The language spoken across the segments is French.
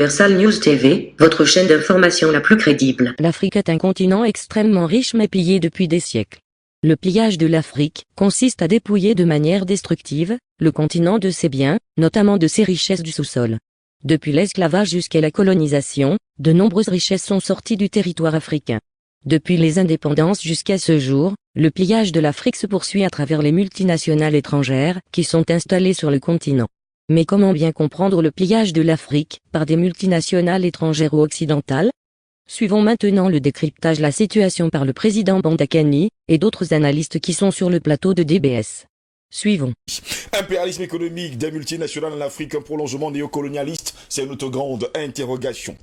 Universal News TV, votre chaîne d'information la plus crédible. L'Afrique est un continent extrêmement riche mais pillé depuis des siècles. Le pillage de l'Afrique consiste à dépouiller de manière destructive le continent de ses biens, notamment de ses richesses du sous-sol. Depuis l'esclavage jusqu'à la colonisation, de nombreuses richesses sont sorties du territoire africain. Depuis les indépendances jusqu'à ce jour, le pillage de l'Afrique se poursuit à travers les multinationales étrangères qui sont installées sur le continent. Mais comment bien comprendre le pillage de l'Afrique par des multinationales étrangères ou occidentales? Suivons maintenant le décryptage de la situation par le président Bandakani et d'autres analystes qui sont sur le plateau de DBS. Suivons. Impérialisme économique des multinationales en Afrique, un prolongement néocolonialiste, c'est notre grande interrogation.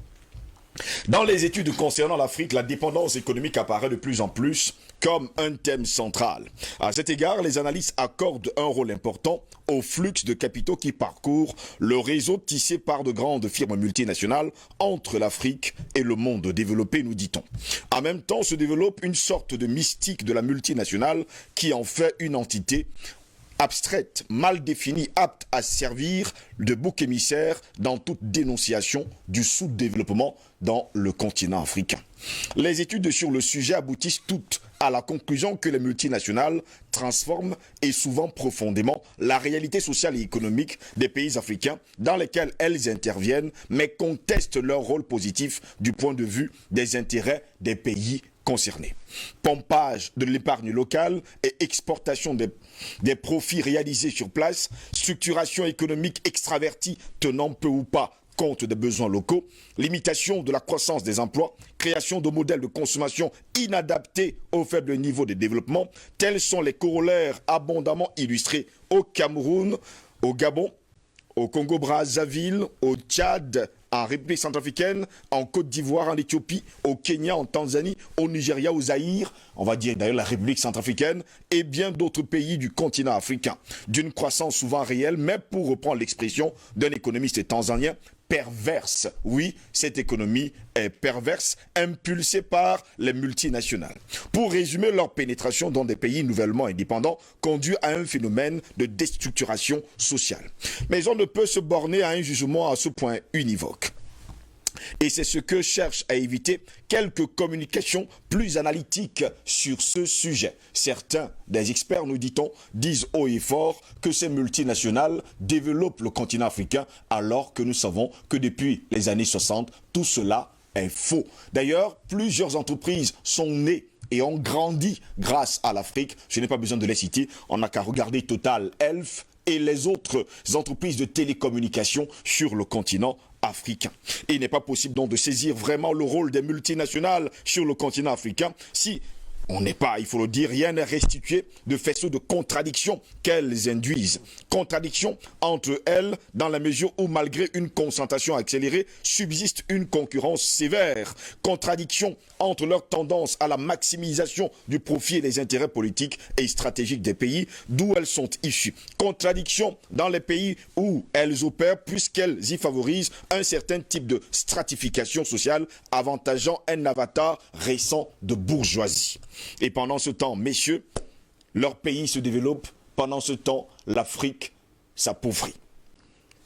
Dans les études concernant l'Afrique, la dépendance économique apparaît de plus en plus comme un thème central. À cet égard, les analystes accordent un rôle important au flux de capitaux qui parcourt le réseau tissé par de grandes firmes multinationales entre l'Afrique et le monde développé, nous dit-on. En même temps, se développe une sorte de mystique de la multinationale qui en fait une entité abstraite, mal définie, apte à servir de bouc émissaire dans toute dénonciation du sous-développement dans le continent africain. Les études sur le sujet aboutissent toutes à la conclusion que les multinationales transforment et souvent profondément la réalité sociale et économique des pays africains dans lesquels elles interviennent, mais contestent leur rôle positif du point de vue des intérêts des pays concernés. Pompage de l'épargne locale et exportation des profits réalisés sur place, structuration économique extravertie tenant peu ou pas compte des besoins locaux, limitation de la croissance des emplois, création de modèles de consommation inadaptés au faible niveau de développement, tels sont les corollaires abondamment illustrés au Cameroun, au Gabon, au Congo-Brazzaville, au Tchad, en République centrafricaine, en Côte d'Ivoire, en Éthiopie, au Kenya, en Tanzanie, au Nigeria, au Zaïre, on va dire d'ailleurs la République centrafricaine, et bien d'autres pays du continent africain. D'une croissance souvent réelle, mais pour reprendre l'expression d'un économiste tanzanien, perverse. Oui, cette économie est perverse, impulsée par les multinationales. Pour résumer, leur pénétration dans des pays nouvellement indépendants conduit à un phénomène de déstructuration sociale. Mais on ne peut se borner à un jugement à ce point univoque. Et c'est ce que cherchent à éviter quelques communications plus analytiques sur ce sujet. Certains des experts, nous dit-on, disent haut et fort que ces multinationales développent le continent africain alors que nous savons que depuis les années 60, tout cela est faux. D'ailleurs, plusieurs entreprises sont nées et ont grandi grâce à l'Afrique. Je n'ai pas besoin de les citer, on n'a qu'à regarder Total, Elf et les autres entreprises de télécommunications sur le continent africain. Et il n'est pas possible donc de saisir vraiment le rôle des multinationales sur le continent africain si on n'est pas, il faut le dire, rien n'est restitué de faisceaux de contradictions qu'elles induisent. Contradictions entre elles dans la mesure où malgré une concentration accélérée, subsiste une concurrence sévère. Contradictions entre leur tendance à la maximisation du profit et des intérêts politiques et stratégiques des pays d'où elles sont issues. Contradictions dans les pays où elles opèrent puisqu'elles y favorisent un certain type de stratification sociale avantageant un avatar récent de bourgeoisie. Et pendant ce temps, messieurs, leur pays se développe. Pendant ce temps, l'Afrique s'appauvrit.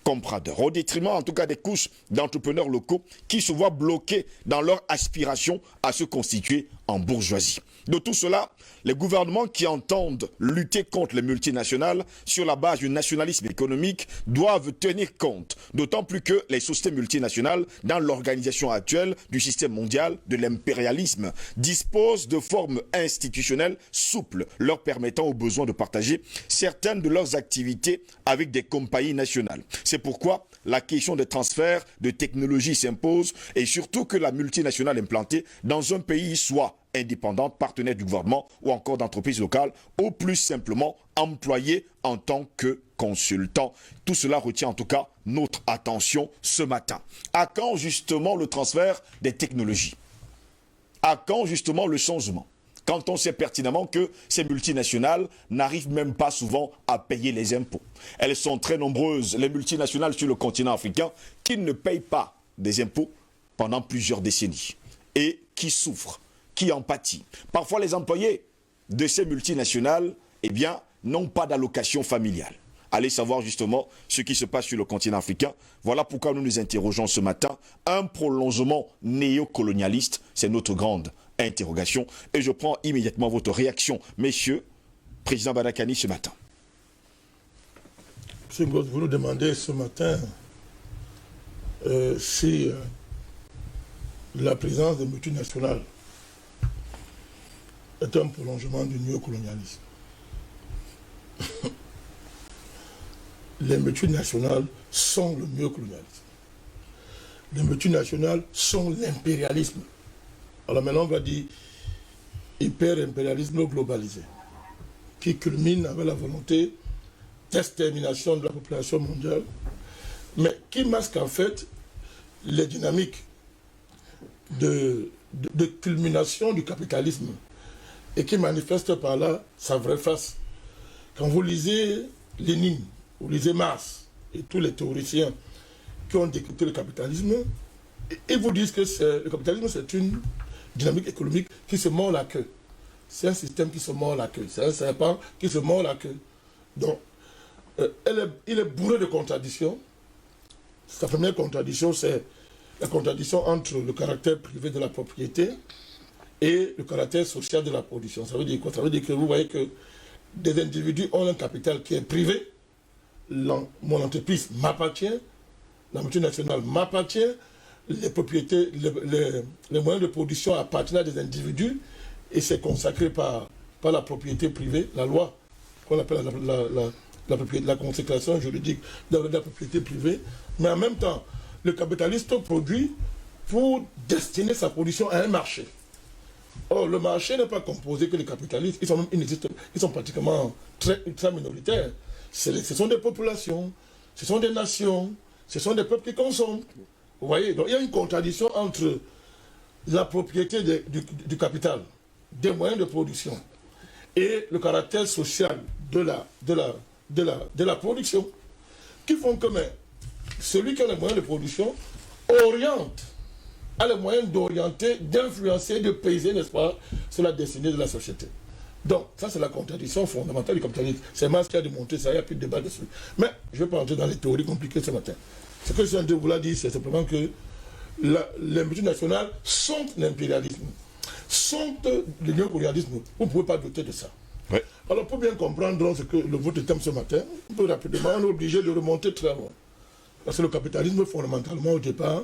Compradeurs, au détriment en tout cas des couches d'entrepreneurs locaux qui se voient bloqués dans leur aspiration à se constituer en bourgeoisie. De tout cela, les gouvernements qui entendent lutter contre les multinationales sur la base du nationalisme économique doivent tenir compte, d'autant plus que les sociétés multinationales, dans l'organisation actuelle du système mondial de l'impérialisme, disposent de formes institutionnelles souples, leur permettant aux besoins de partager certaines de leurs activités avec des compagnies nationales. C'est pourquoi la question des transferts de technologie s'impose et surtout que la multinationale implantée dans un pays soit indépendante, partenaire du gouvernement ou encore d'entreprises locales ou plus simplement employée en tant que consultant. Tout cela retient en tout cas notre attention ce matin. À quand justement le transfert des technologies? À quand justement le changement? Quand on sait pertinemment que ces multinationales n'arrivent même pas souvent à payer les impôts. Elles sont très nombreuses, les multinationales sur le continent africain, qui ne payent pas des impôts pendant plusieurs décennies et qui souffrent, qui en pâtissent. Parfois, les employés de ces multinationales, n'ont pas d'allocation familiale. Allez savoir justement ce qui se passe sur le continent africain. Voilà pourquoi nous nous interrogeons ce matin. Un prolongement néocolonialiste, c'est notre grande interrogation. Et je prends immédiatement votre réaction, messieurs. Président Badakani, ce matin. Monsieur Ngos, vous nous demandez ce matin si la présence des multinationales est un prolongement du néocolonialisme. Les multinationales sont le néocolonialisme. Les multinationales sont l'impérialisme. Alors maintenant, on va dire hyper-impérialisme globalisé, qui culmine avec la volonté d'extermination de la population mondiale, mais qui masque en fait les dynamiques de culmination du capitalisme et qui manifeste par là sa vraie face. Quand vous lisez Lénine, vous lisez Marx et tous les théoriciens qui ont décrypté le capitalisme, ils vous disent que le capitalisme c'est une dynamique économique qui se mord la queue. C'est un système qui se mord la queue. C'est un serpent qui se mord la queue. Donc, il est bourré de contradictions. Sa première contradiction, c'est la contradiction entre le caractère privé de la propriété et le caractère social de la production. Ça veut dire quoi? Ça veut dire que vous voyez que des individus ont un capital qui est privé. Mon entreprise m'appartient, la multinationale m'appartient, les propriétés, les moyens de production appartiennent à des individus et c'est consacré par la propriété privée, la loi, qu'on appelle la consécration juridique de la propriété privée. Mais en même temps, le capitaliste produit pour destiner sa production à un marché. Or, le marché n'est pas composé que les capitalistes, ils sont pratiquement très minoritaires. Ce sont des populations, ce sont des nations, ce sont des peuples qui consomment. Vous voyez, donc il y a une contradiction entre la propriété du capital, des moyens de production, et le caractère social de la production, qui font que celui qui a les moyens de production a les moyens d'orienter, d'influencer, de peser, n'est-ce pas, sur la destinée de la société. Donc, ça c'est la contradiction fondamentale du capitalisme. C'est Marx qui a démontré ça, il n'y a plus de débat dessus. Mais je ne vais pas entrer dans les théories compliquées ce matin. Ce que je viens de vous dire, c'est simplement que les multinationales sont l'impérialisme, sont le néocolonialisme. Vous ne pouvez pas douter de ça. Ouais. Alors, pour bien comprendre ce que votre thème ce matin, un peu rapidement, on est obligé de remonter très loin. Parce que le capitalisme, fondamentalement, au départ,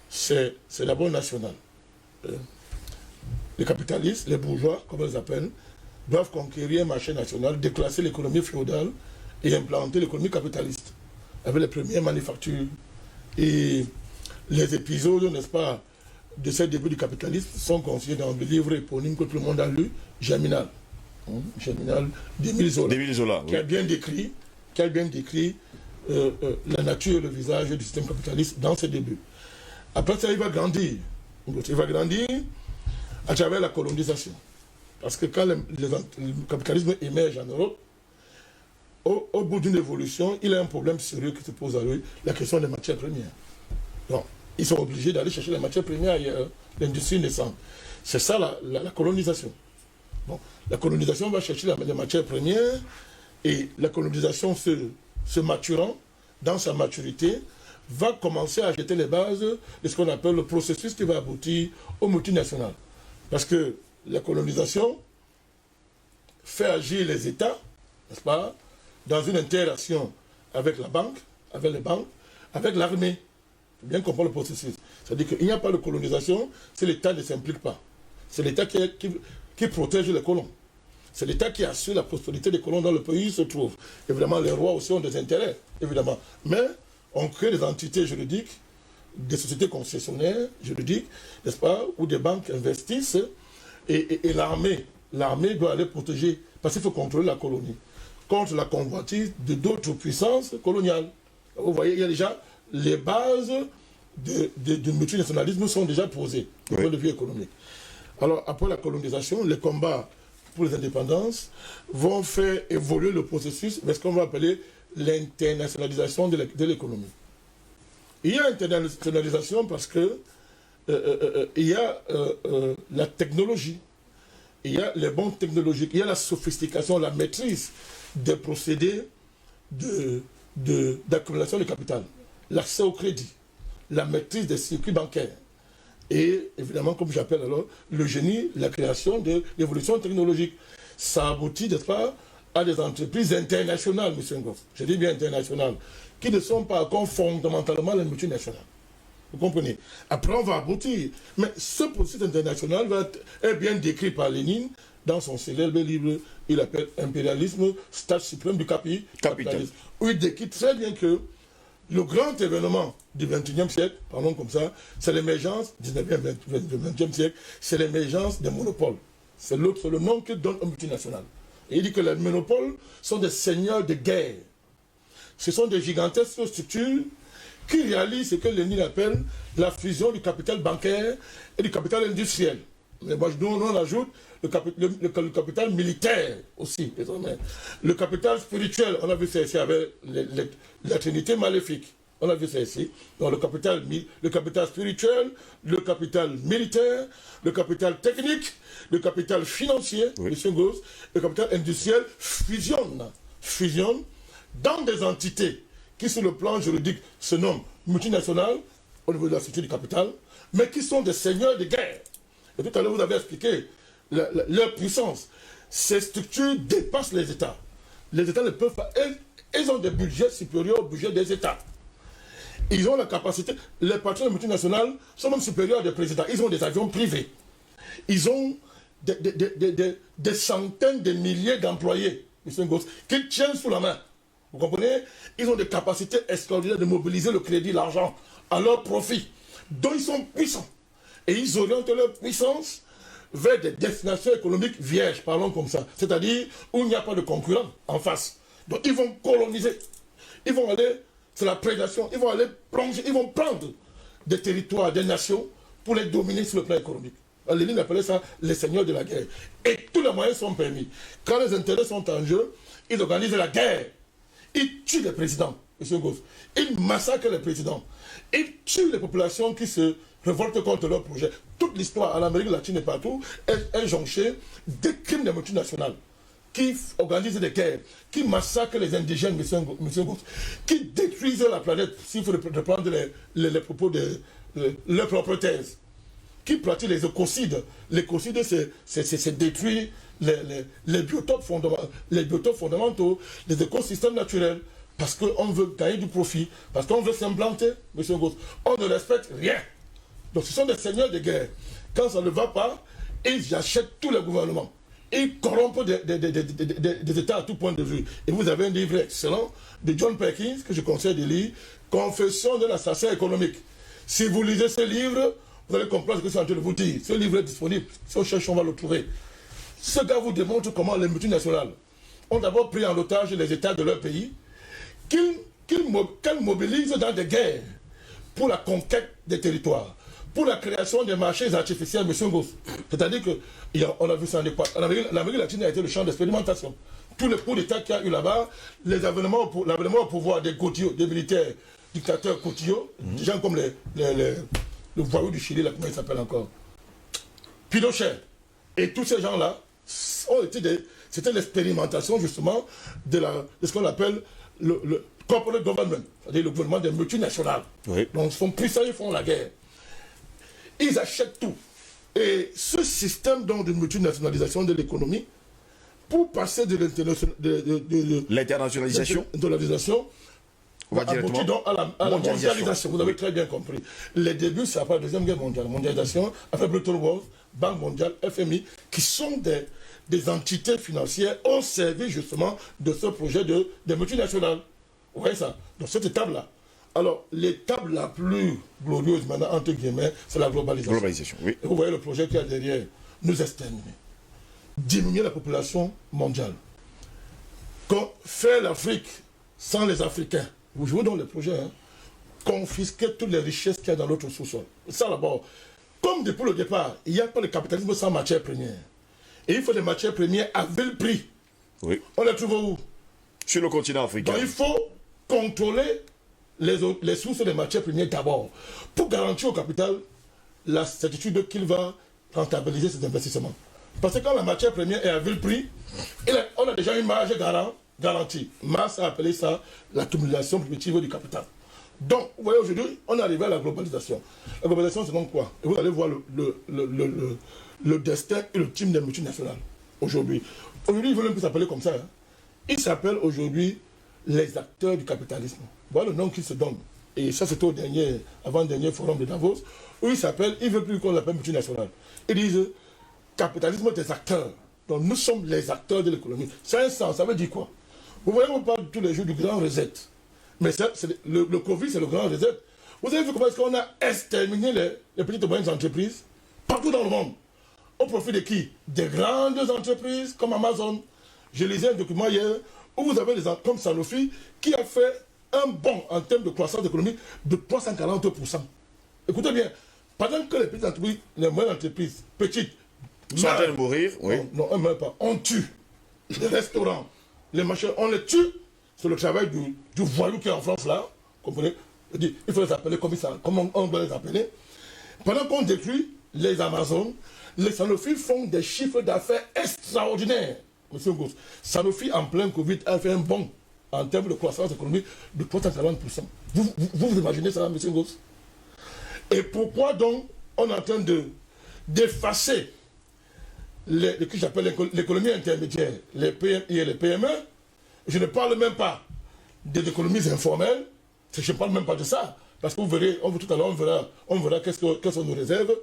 c'est d'abord national. Les capitalistes, les bourgeois, comme on les appelle, doivent conquérir un marché national, déclasser l'économie féodale et implanter l'économie capitaliste, avec les premières manufactures. Et les épisodes, n'est-ce pas, de ce début du capitalisme sont consignés dans le livre éponyme que tout le monde a lu, Germinal. Germinal d'Émile Zola, qui a bien décrit la nature et le visage du système capitaliste dans ses débuts. Après ça, il va grandir. Il va grandir à travers la colonisation. Parce que quand le capitalisme émerge en Europe, au bout d'une évolution, il y a un problème sérieux qui se pose à lui, la question des matières premières. Donc, ils sont obligés d'aller chercher les matières premières ailleurs, l'industrie naissante. C'est ça la colonisation. Bon, la colonisation va chercher les matières premières et la colonisation se maturant dans sa maturité va commencer à jeter les bases de ce qu'on appelle le processus qui va aboutir aux multinationales. Parce que la colonisation fait agir les États, n'est-ce pas, dans une interaction avec la banque, avec les banques, avec l'armée. Il faut bien comprendre le processus. C'est-à-dire qu'il n'y a pas de colonisation si l'État ne s'implique pas. C'est l'État qui protège les colons. C'est l'État qui assure la prospérité des colons dans le pays où ils se trouvent. Évidemment, les rois aussi ont des intérêts, évidemment. Mais on crée des entités juridiques, des sociétés concessionnaires juridiques, n'est-ce pas, où des banques investissent et l'armée doit aller protéger, parce qu'il faut contrôler la colonie, contre la convoitise de d'autres puissances coloniales. Vous voyez, il y a déjà les bases du multinationalisme sont déjà posées du point de vue économique. Alors, après la colonisation, les combats pour les indépendances vont faire évoluer le processus vers ce qu'on va appeler l'internationalisation de l'économie. Il y a internationalisation parce que il y a la technologie, il y a les bons technologiques, il y a la sophistication, la maîtrise des procédés d'accumulation de capital, l'accès au crédit, la maîtrise des circuits bancaires, et évidemment, comme j'appelle alors, le génie, la création de l'évolution technologique. Ça aboutit, n'est-ce pas, à des entreprises internationales, M. Ngoff, je dis bien internationales, qui ne sont pas comme fondamentalement les multinationales. Vous comprenez? Après, on va aboutir. Mais ce processus international est bien décrit par Lénine dans son célèbre livre, il appelle Impérialisme, stade suprême du capitalisme. Où il décrit très bien que le grand événement du XXIe siècle, parlons comme ça, c'est l'émergence, 19e, 20e siècle, c'est l'émergence des monopoles. C'est le nom que donne un multinational. Et il dit que les monopoles sont des seigneurs de guerre. Ce sont des gigantesques structures qui réalisent ce que Lénine appelle la fusion du capital bancaire et du capital industriel. Mais moi, nous, on ajoute le capital militaire aussi, désormais. Le capital spirituel, on a vu ça ici avec la Trinité maléfique. On a vu ça ici. Donc, le capital spirituel, le capital militaire, le capital technique, le capital financier, oui. M. Gauss, le capital industriel fusionnent dans des entités qui, sur le plan juridique, se nomment multinationales, au niveau de la structure du capital, mais qui sont des seigneurs de guerre. Et tout à l'heure, vous avez expliqué leur puissance. Ces structures dépassent les États. Les États ne peuvent pas... Ils ont des budgets supérieurs au budget des États. Ils ont la capacité... Les patrons multinationales sont même supérieurs à des présidents. Ils ont des avions privés. Ils ont des centaines de milliers d'employés, M. Ngoss, qui tiennent sous la main. Vous comprenez? Ils ont des capacités extraordinaires de mobiliser le crédit, l'argent, à leur profit. Donc ils sont puissants. Et ils orientent leur puissance vers des destinations économiques vierges, parlons comme ça. C'est-à-dire où il n'y a pas de concurrents en face. Donc ils vont coloniser. Ils vont aller, c'est la prédation, ils vont aller plonger, ils vont prendre des territoires, des nations, pour les dominer sur le plan économique. Lénine appelait ça les seigneurs de la guerre. Et tous les moyens sont permis. Quand les intérêts sont en jeu, ils organisent la guerre. Ils tuent les présidents, M. Gauss. Ils massacrent les présidents. Ils tuent les populations qui se révoltent contre leur projet. Toute l'histoire en Amérique latine et partout est jonchée des crimes des multinationales qui organisent des guerres, qui massacrent les indigènes, M. Gauss, qui détruisent la planète, s'il faut reprendre les propos de leur propre thèse, qui pratiquent les écocides. L'écocide, c'est détruire les biotopes fondamentaux, les écosystèmes naturels, parce qu'on veut gagner du profit, parce qu'on veut s'implanter, M. Gauss. On ne respecte rien. Donc ce sont des seigneurs de guerre. Quand ça ne va pas, ils achètent tous les gouvernements. Ils corrompent des États à tout point de vue. Et vous avez un livre excellent de John Perkins, que je conseille de lire, Confession d'un assassin économique. Si vous lisez ce livre, vous allez comprendre ce que je suis en train de vous dire. Ce livre est disponible. Si on cherche, on va le trouver. Ce gars vous démontre comment les multinationales ont d'abord pris en otage les États de leur pays, qu'elles mobilisent dans des guerres pour la conquête des territoires, pour la création des marchés artificiels, M. Gauss. C'est-à-dire qu'on a vu ça en l'Amérique latine a été le champ d'expérimentation. Tous les coups d'État qu'il y a eu là-bas, l'avènement au pouvoir des Cotillo, des militaires dictateurs Cotillo, des gens comme le voyou du Chili, là, comment il s'appelle encore, Pinochet, et tous ces gens-là, c'était l'expérimentation justement de ce qu'on appelle le corporate government, c'est-à-dire le gouvernement des multinationales. Oui. Donc ils sont puissants, ils font la guerre. Ils achètent tout. Et ce système donc, de multinationalisation de l'économie, pour passer de l'internationalisation, on va aboutit donc à la mondialisation. Vous avez très bien compris. Les débuts, c'est après la Deuxième Guerre mondiale. Mondialisation, après Bretton Woods, Banque mondiale, FMI, qui sont des entités financières au service justement de ce projet des multinationales. Vous voyez ça? Donc cette étape-là. Alors, l'étape la plus glorieuse maintenant, entre guillemets, c'est la globalisation. Globalisation, oui. Et vous voyez le projet qu'il y a derrière, nous exterminer. Diminuer la population mondiale. Faire l'Afrique sans les Africains. Vous jouez dans le projet, hein? Confisquer toutes les richesses qu'il y a dans notre sous-sol. Ça d'abord. Comme depuis le départ, il n'y a pas de capitalisme sans matières premières. Et il faut des matières premières à vil prix. Oui. On les trouve où? Sur le continent africain. Donc il faut contrôler les sources des matières premières d'abord, pour garantir au capital la certitude qu'il va rentabiliser ses investissements. Parce que quand la matière première est à vil prix, on a déjà une marge garante garantie. Marx a appelé ça l'accumulation primitive du capital. Donc, vous voyez, aujourd'hui, on est arrivé à la globalisation. La globalisation, c'est donc quoi? Et vous allez voir le destin et le team des multinationales. Aujourd'hui, ils ne veulent même plus s'appeler comme ça. Hein. Ils s'appellent aujourd'hui les acteurs du capitalisme. Voilà le nom qu'ils se donnent. Et ça, c'était avant-dernier forum de Davos, où ils s'appellent, ils ne veulent plus qu'on l'appelle multinationale. Ils disent capitalisme des acteurs. Donc nous sommes les acteurs de l'économie. C'est un sens, ça veut dire quoi? Vous voyez, on parle tous les jours du grand reset. Mais le Covid, c'est le grand reset. Vous avez vu comment est-ce qu'on a exterminé les petites et moyennes entreprises partout dans le monde? Au profit de qui? Des grandes entreprises comme Amazon. Je lisais un document hier où vous avez des gens comme Sanofi qui a fait un bond en termes de croissance économique de 340%. Écoutez bien, pendant que les petites entreprises, les moyennes entreprises, petites, sont en train de mourir, oui. Non, même pas. On tue les restaurants, les machins, on les tue. C'est le travail du voyou qui est en France là. Comprenez? Il faut les appeler comme on doit les appeler. Pendant qu'on détruit les Amazones, les Sanofi font des chiffres d'affaires extraordinaires. Monsieur Gauss, Sanofi en plein Covid a fait un bond en termes de croissance économique de 340%. Vous imaginez ça, monsieur Gauss? Et pourquoi donc on est en train d'effacer ce que j'appelle l'économie intermédiaire, les PMI et les PME? Je ne parle même pas des économies informelles, je ne parle même pas de ça, parce que vous verrez, tout à l'heure, on verra quelles sont nos réserves.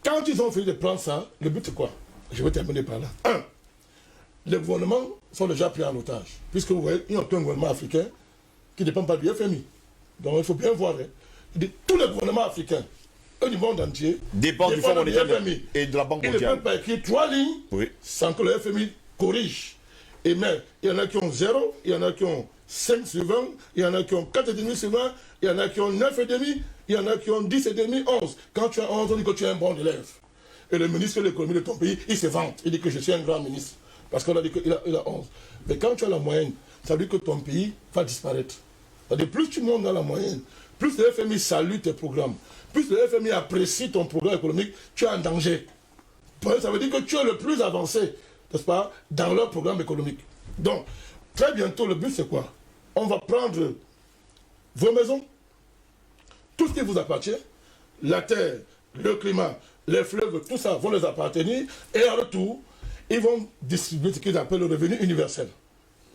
Quand ils ont fini de prendre ça, le but c'est quoi? Je vais terminer par là. 1. Les gouvernements sont déjà pris en otage, puisque vous voyez, il y a un gouvernement africain qui ne dépend pas du FMI. Donc il faut bien voir, hein. Tous les gouvernements africains, du monde entier, dépendent du Fonds monétaire et de la Banque mondiale. Ils ne peuvent pas écrire 3 lignes sans que le FMI corrige. Et mais il y en a qui ont 0, il y en a qui ont 5 sur 20, il y en a qui ont 4,5 sur 20, il y en a qui ont 9,5, il y en a qui ont 10,5, 11. Quand tu as 11, on dit que tu es un bon élève. Et le ministre de l'économie de ton pays, il se vante. Il dit que je suis un grand ministre. Parce qu'on a dit qu'il a 11. Mais quand tu as la moyenne, ça veut dire que ton pays va disparaître. C'est-à-dire plus tu montes dans la moyenne, plus le FMI salue tes programmes, plus le FMI apprécie ton programme économique, tu es en danger. Ça veut dire que tu es le plus avancé, n'est-ce pas, dans leur programme économique. Donc, très bientôt, le but c'est quoi? On va prendre vos maisons, tout ce qui vous appartient, la terre, le climat, les fleuves, tout ça vont les appartenir, et en retour, ils vont distribuer ce qu'ils appellent le revenu universel.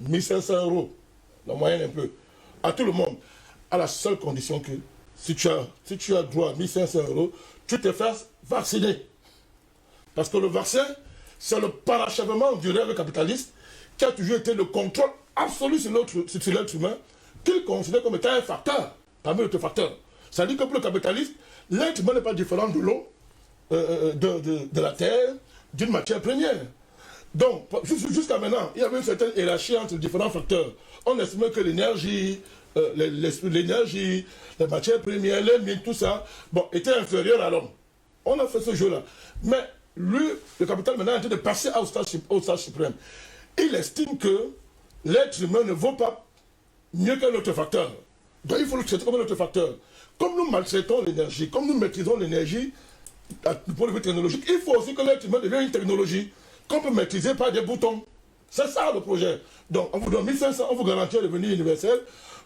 1500 €, la moyenne un peu, à tout le monde, à la seule condition que si tu as droit à 1500 €, tu te fasses vacciner. Parce que le vaccin, c'est le parachèvement du rêve capitaliste qui a toujours été le contrôle absolu sur l'être humain, qu'il considère comme étant un facteur, parmi les autres facteurs. Ça dit que pour le capitaliste, l'être humain n'est pas différent de l'eau, de la terre, d'une matière première. Donc, jusqu'à maintenant, il y avait une certaine hiérarchie entre les différents facteurs. On estimait que l'énergie, les matières premières, les mines, tout ça, bon, était inférieur à l'homme. On a fait ce jeu-là. Mais lui, le capital maintenant est en train de passer au stade suprême. Il estime que l'être humain ne vaut pas mieux qu'un autre facteur. Donc il faut le traiter comme un autre facteur. Comme nous maltraitons l'énergie, comme nous maîtrisons l'énergie, du point de vue technologique, il faut aussi que l'être humain devienne une technologie qu'on peut maîtriser par des boutons. C'est ça le projet. Donc on vous donne 1500, on vous garantit un revenu universel,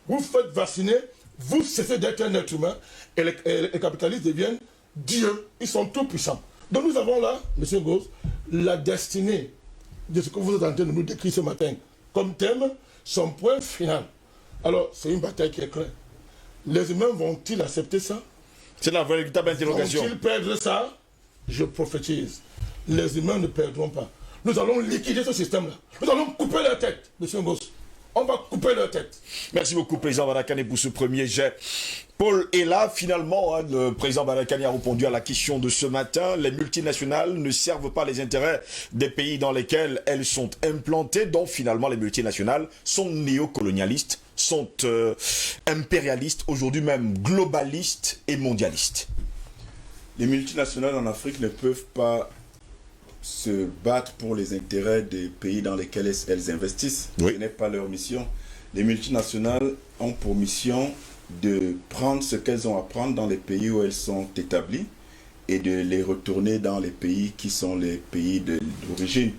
vous faites vacciner, vous cessez d'être un être humain, et les capitalistes deviennent Dieu, ils sont tout puissants. Donc nous avons là, M. Gauss, la destinée de ce que vous êtes en train de nous décrire ce matin comme thème, son point final. Alors c'est une bataille qui est claire. Les humains vont-ils accepter ça? C'est la véritable interrogation. Vont-ils perdre ça? Je prophétise. Les humains ne perdront pas. Nous allons liquider ce système-là. Nous allons couper leur tête, M. Gauss. On va couper leur tête. Merci beaucoup, président Barakani, pour ce premier jet. Paul est là, finalement, hein, le président Barakani a répondu à la question de ce matin. Les multinationales ne servent pas les intérêts des pays dans lesquels elles sont implantées. Donc, finalement, les multinationales sont néocolonialistes, sont impérialistes, aujourd'hui même globalistes et mondialistes. Les multinationales en Afrique ne peuvent pas se battre pour les intérêts des pays dans lesquels elles investissent. Oui. Ce n'est pas leur mission. Les multinationales ont pour mission de prendre ce qu'elles ont à prendre dans les pays où elles sont établies et de les retourner dans les pays qui sont les pays d'origine.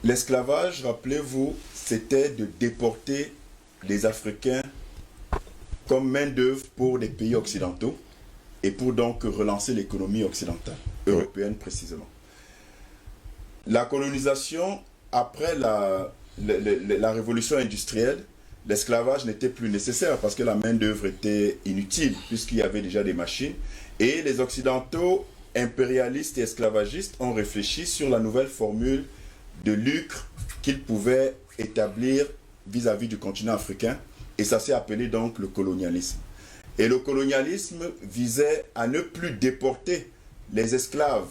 L'esclavage, rappelez-vous, c'était de déporter les Africains comme main-d'œuvre pour les pays occidentaux et pour donc relancer l'économie occidentale, européenne précisément. La colonisation, après la révolution industrielle, l'esclavage n'était plus nécessaire parce que la main-d'œuvre était inutile puisqu'il y avait déjà des machines. Et les Occidentaux impérialistes et esclavagistes ont réfléchi sur la nouvelle formule de lucre qu'ils pouvaient établir vis-à-vis du continent africain. Et ça s'est appelé donc le colonialisme. Et le colonialisme visait à ne plus déporter les esclaves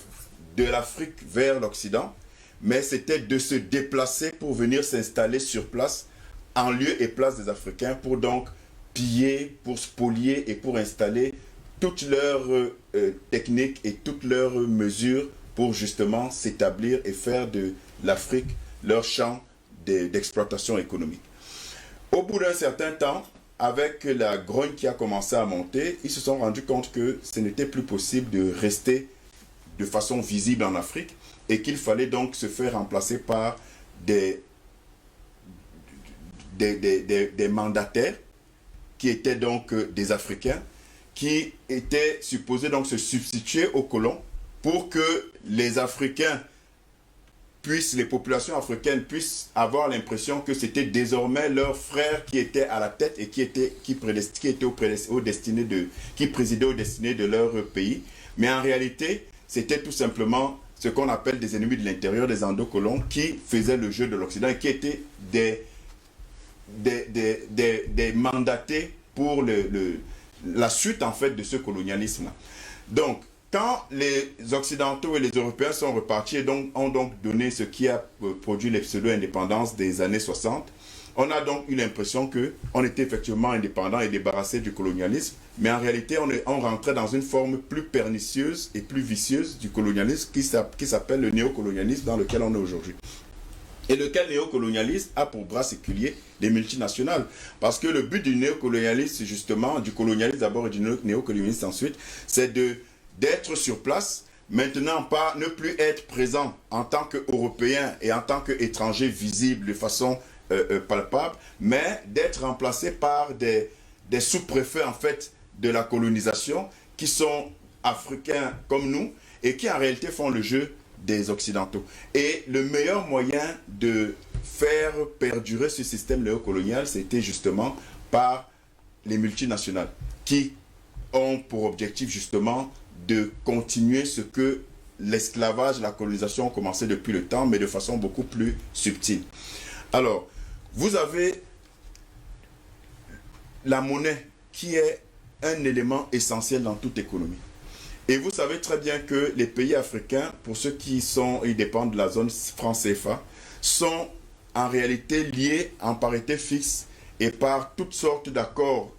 de l'Afrique vers l'Occident, mais c'était de se déplacer pour venir s'installer sur place, en lieu et place des Africains, pour donc piller, pour spolier et pour installer toutes leurs techniques et toutes leurs mesures pour justement s'établir et faire de l'Afrique leur champ d'exploitation économique. Au bout d'un certain temps, avec la grogne qui a commencé à monter, ils se sont rendus compte que ce n'était plus possible de rester de façon visible en Afrique et qu'il fallait donc se faire remplacer par des mandataires qui étaient donc des Africains qui étaient supposés donc se substituer aux colons pour que les Africains les populations africaines puissent avoir l'impression que c'était désormais leurs frères qui étaient à la tête et qui présidaient aux destinées de leur pays. Mais en réalité, c'était tout simplement ce qu'on appelle des ennemis de l'intérieur, des endocolons, qui faisaient le jeu de l'Occident et qui étaient des mandatés pour la suite en fait de ce colonialisme-là. Donc, quand les Occidentaux et les Européens sont repartis et ont donc donné ce qui a produit les pseudo-indépendances des années 60, on a donc eu l'impression qu'on était effectivement indépendant et débarrassé du colonialisme, mais en réalité on rentrait dans une forme plus pernicieuse et plus vicieuse du colonialisme qui s'appelle le néocolonialisme dans lequel on est aujourd'hui. Et lequel néocolonialisme a pour bras séculier les multinationales. Parce que le but du néocolonialisme, justement, du colonialisme d'abord et du néocolonialisme ensuite, c'est d'être sur place, maintenant ne plus être présent en tant qu'Européen et en tant qu'étranger visible de façon palpable, mais d'être remplacé par des sous-préfets en fait de la colonisation qui sont africains comme nous et qui en réalité font le jeu des Occidentaux. Et le meilleur moyen de faire perdurer ce système néocolonial, c'était justement par les multinationales qui ont pour objectif justement de continuer ce que l'esclavage, la colonisation ont commencé depuis le temps, mais de façon beaucoup plus subtile. Alors, vous avez la monnaie qui est un élément essentiel dans toute économie. Et vous savez très bien que les pays africains, pour ceux ils dépendent de la zone franc CFA, sont en réalité liés en parité fixe et par toutes sortes d'accords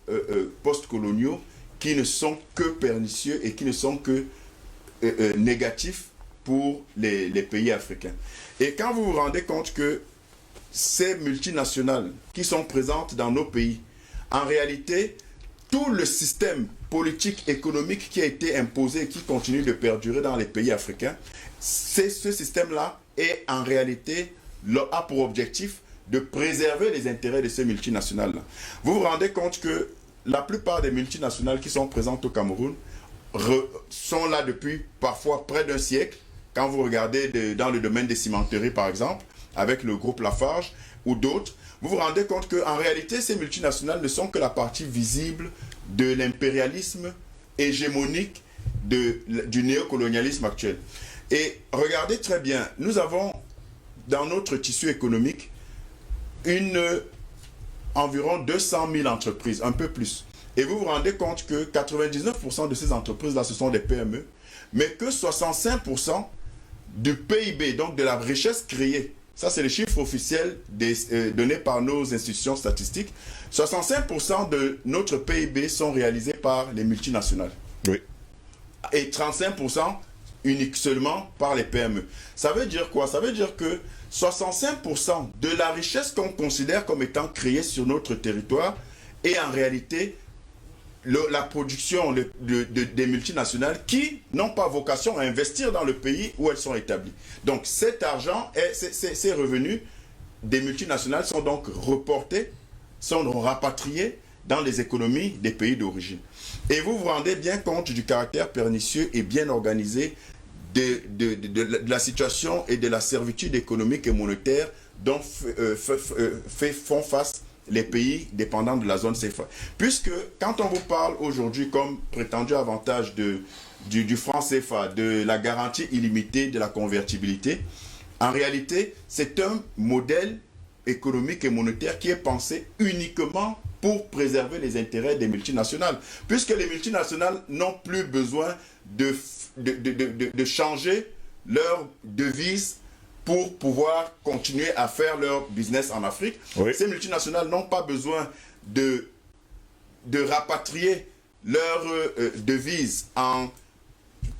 post-coloniaux qui ne sont que pernicieux et qui ne sont que négatifs pour les pays africains. Et quand vous vous rendez compte que ces multinationales qui sont présentes dans nos pays, en réalité, tout le système politique, économique qui a été imposé et qui continue de perdurer dans les pays africains, ce système-là est en réalité a pour objectif de préserver les intérêts de ces multinationales-là. Vous vous rendez compte que la plupart des multinationales qui sont présentes au Cameroun sont là depuis parfois près d'un siècle. Quand vous regardez dans le domaine des cimenteries par exemple, avec le groupe Lafarge ou d'autres, vous vous rendez compte qu'en réalité, ces multinationales ne sont que la partie visible de l'impérialisme hégémonique du néocolonialisme actuel. Et regardez très bien, nous avons dans notre tissu économique environ 200 000 entreprises, un peu plus. Et vous vous rendez compte que 99% de ces entreprises-là, ce sont des PME, mais que 65% du PIB, donc de la richesse créée, ça c'est les chiffres officiels donnés par nos institutions statistiques, 65% de notre PIB sont réalisés par les multinationales. Oui. Et 35% unique seulement par les PME. Ça veut dire quoi? Ça veut dire que 65% de la richesse qu'on considère comme étant créée sur notre territoire est en réalité la production des multinationales qui n'ont pas vocation à investir dans le pays où elles sont établies. Donc cet argent, ces revenus des multinationales sont donc reportés, sont rapatriés dans les économies des pays d'origine. Et vous vous rendez bien compte du caractère pernicieux et bien organisé de la situation et de la servitude économique et monétaire dont font face les pays dépendants de la zone CFA. Puisque quand on vous parle aujourd'hui comme prétendu avantage du franc CFA, de la garantie illimitée de la convertibilité, en réalité, c'est un modèle économique et monétaire qui est pensé uniquement pour préserver les intérêts des multinationales. Puisque les multinationales n'ont plus besoin de changer leur devise pour pouvoir continuer à faire leur business en Afrique. Oui. Ces multinationales n'ont pas besoin de rapatrier leur devise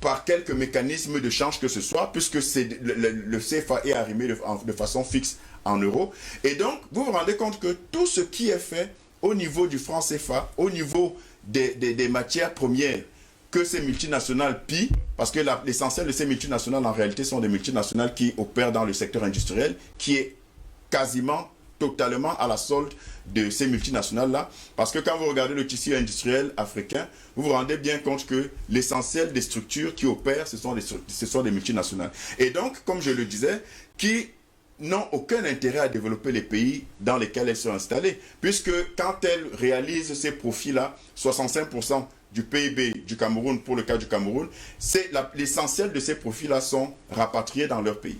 par quelques mécanismes de change que ce soit, puisque le CFA est arrimé de façon fixe en euros. Et donc, vous vous rendez compte que tout ce qui est fait au niveau du franc CFA, au niveau des matières premières que ces multinationales pillent, parce que l'essentiel de ces multinationales, en réalité, sont des multinationales qui opèrent dans le secteur industriel, qui est quasiment totalement à la solde de ces multinationales-là. Parce que quand vous regardez le tissu industriel africain, vous vous rendez bien compte que l'essentiel des structures qui opèrent, ce sont des multinationales. Et donc, comme je le disais, qui n'ont aucun intérêt à développer les pays dans lesquels elles sont installées. Puisque quand elles réalisent ces profits-là, 65% du PIB du Cameroun, pour le cas du Cameroun, l'essentiel de ces profits-là sont rapatriés dans leur pays.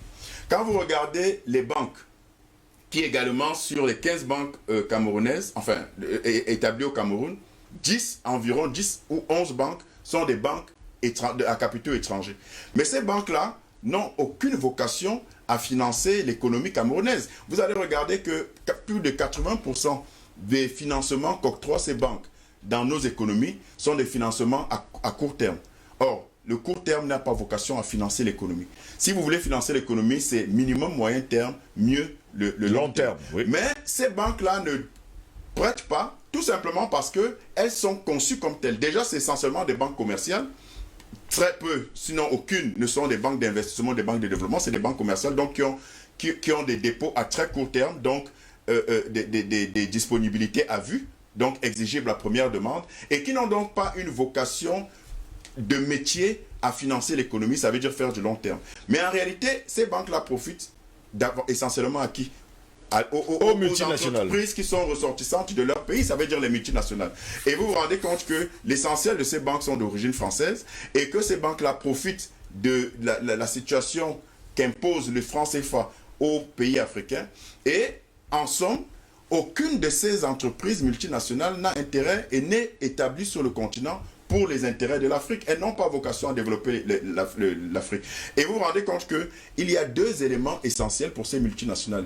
Quand vous regardez les banques, qui également sur les 15 banques camerounaises, enfin établies au Cameroun, environ 10 ou 11 banques sont des banques à capitaux étrangers. Mais ces banques-là n'ont aucune vocation à financer l'économie camerounaise. Vous allez regarder que plus de 80% des financements qu'octroient ces banques dans nos économies sont des financements à court terme. Or, le court terme n'a pas vocation à financer l'économie. Si vous voulez financer l'économie, c'est minimum moyen terme, mieux le long terme. Oui. Mais ces banques-là ne prêtent pas, tout simplement parce qu'elles sont conçues comme telles. Déjà, c'est essentiellement des banques commerciales. Très peu, sinon aucune, ne sont des banques d'investissement, des banques de développement, c'est des banques commerciales donc qui ont des dépôts à très court terme, donc des disponibilités à vue, donc exigibles à première demande, et qui n'ont donc pas une vocation de métier à financer l'économie, ça veut dire faire du long terme. Mais en réalité, ces banques-là profitent essentiellement à qui? Aux multinationales. Entreprises qui sont ressortissantes de leur pays, ça veut dire les multinationales. Et vous vous rendez compte que l'essentiel de ces banques sont d'origine française et que ces banques-là profitent de la situation qu'impose le franc CFA aux pays africains. Et en somme, aucune de ces entreprises multinationales n'a intérêt et n'est établie sur le continent pour les intérêts de l'Afrique. Elles n'ont pas vocation à développer l'Afrique. Et vous vous rendez compte qu'il y a deux éléments essentiels pour ces multinationales.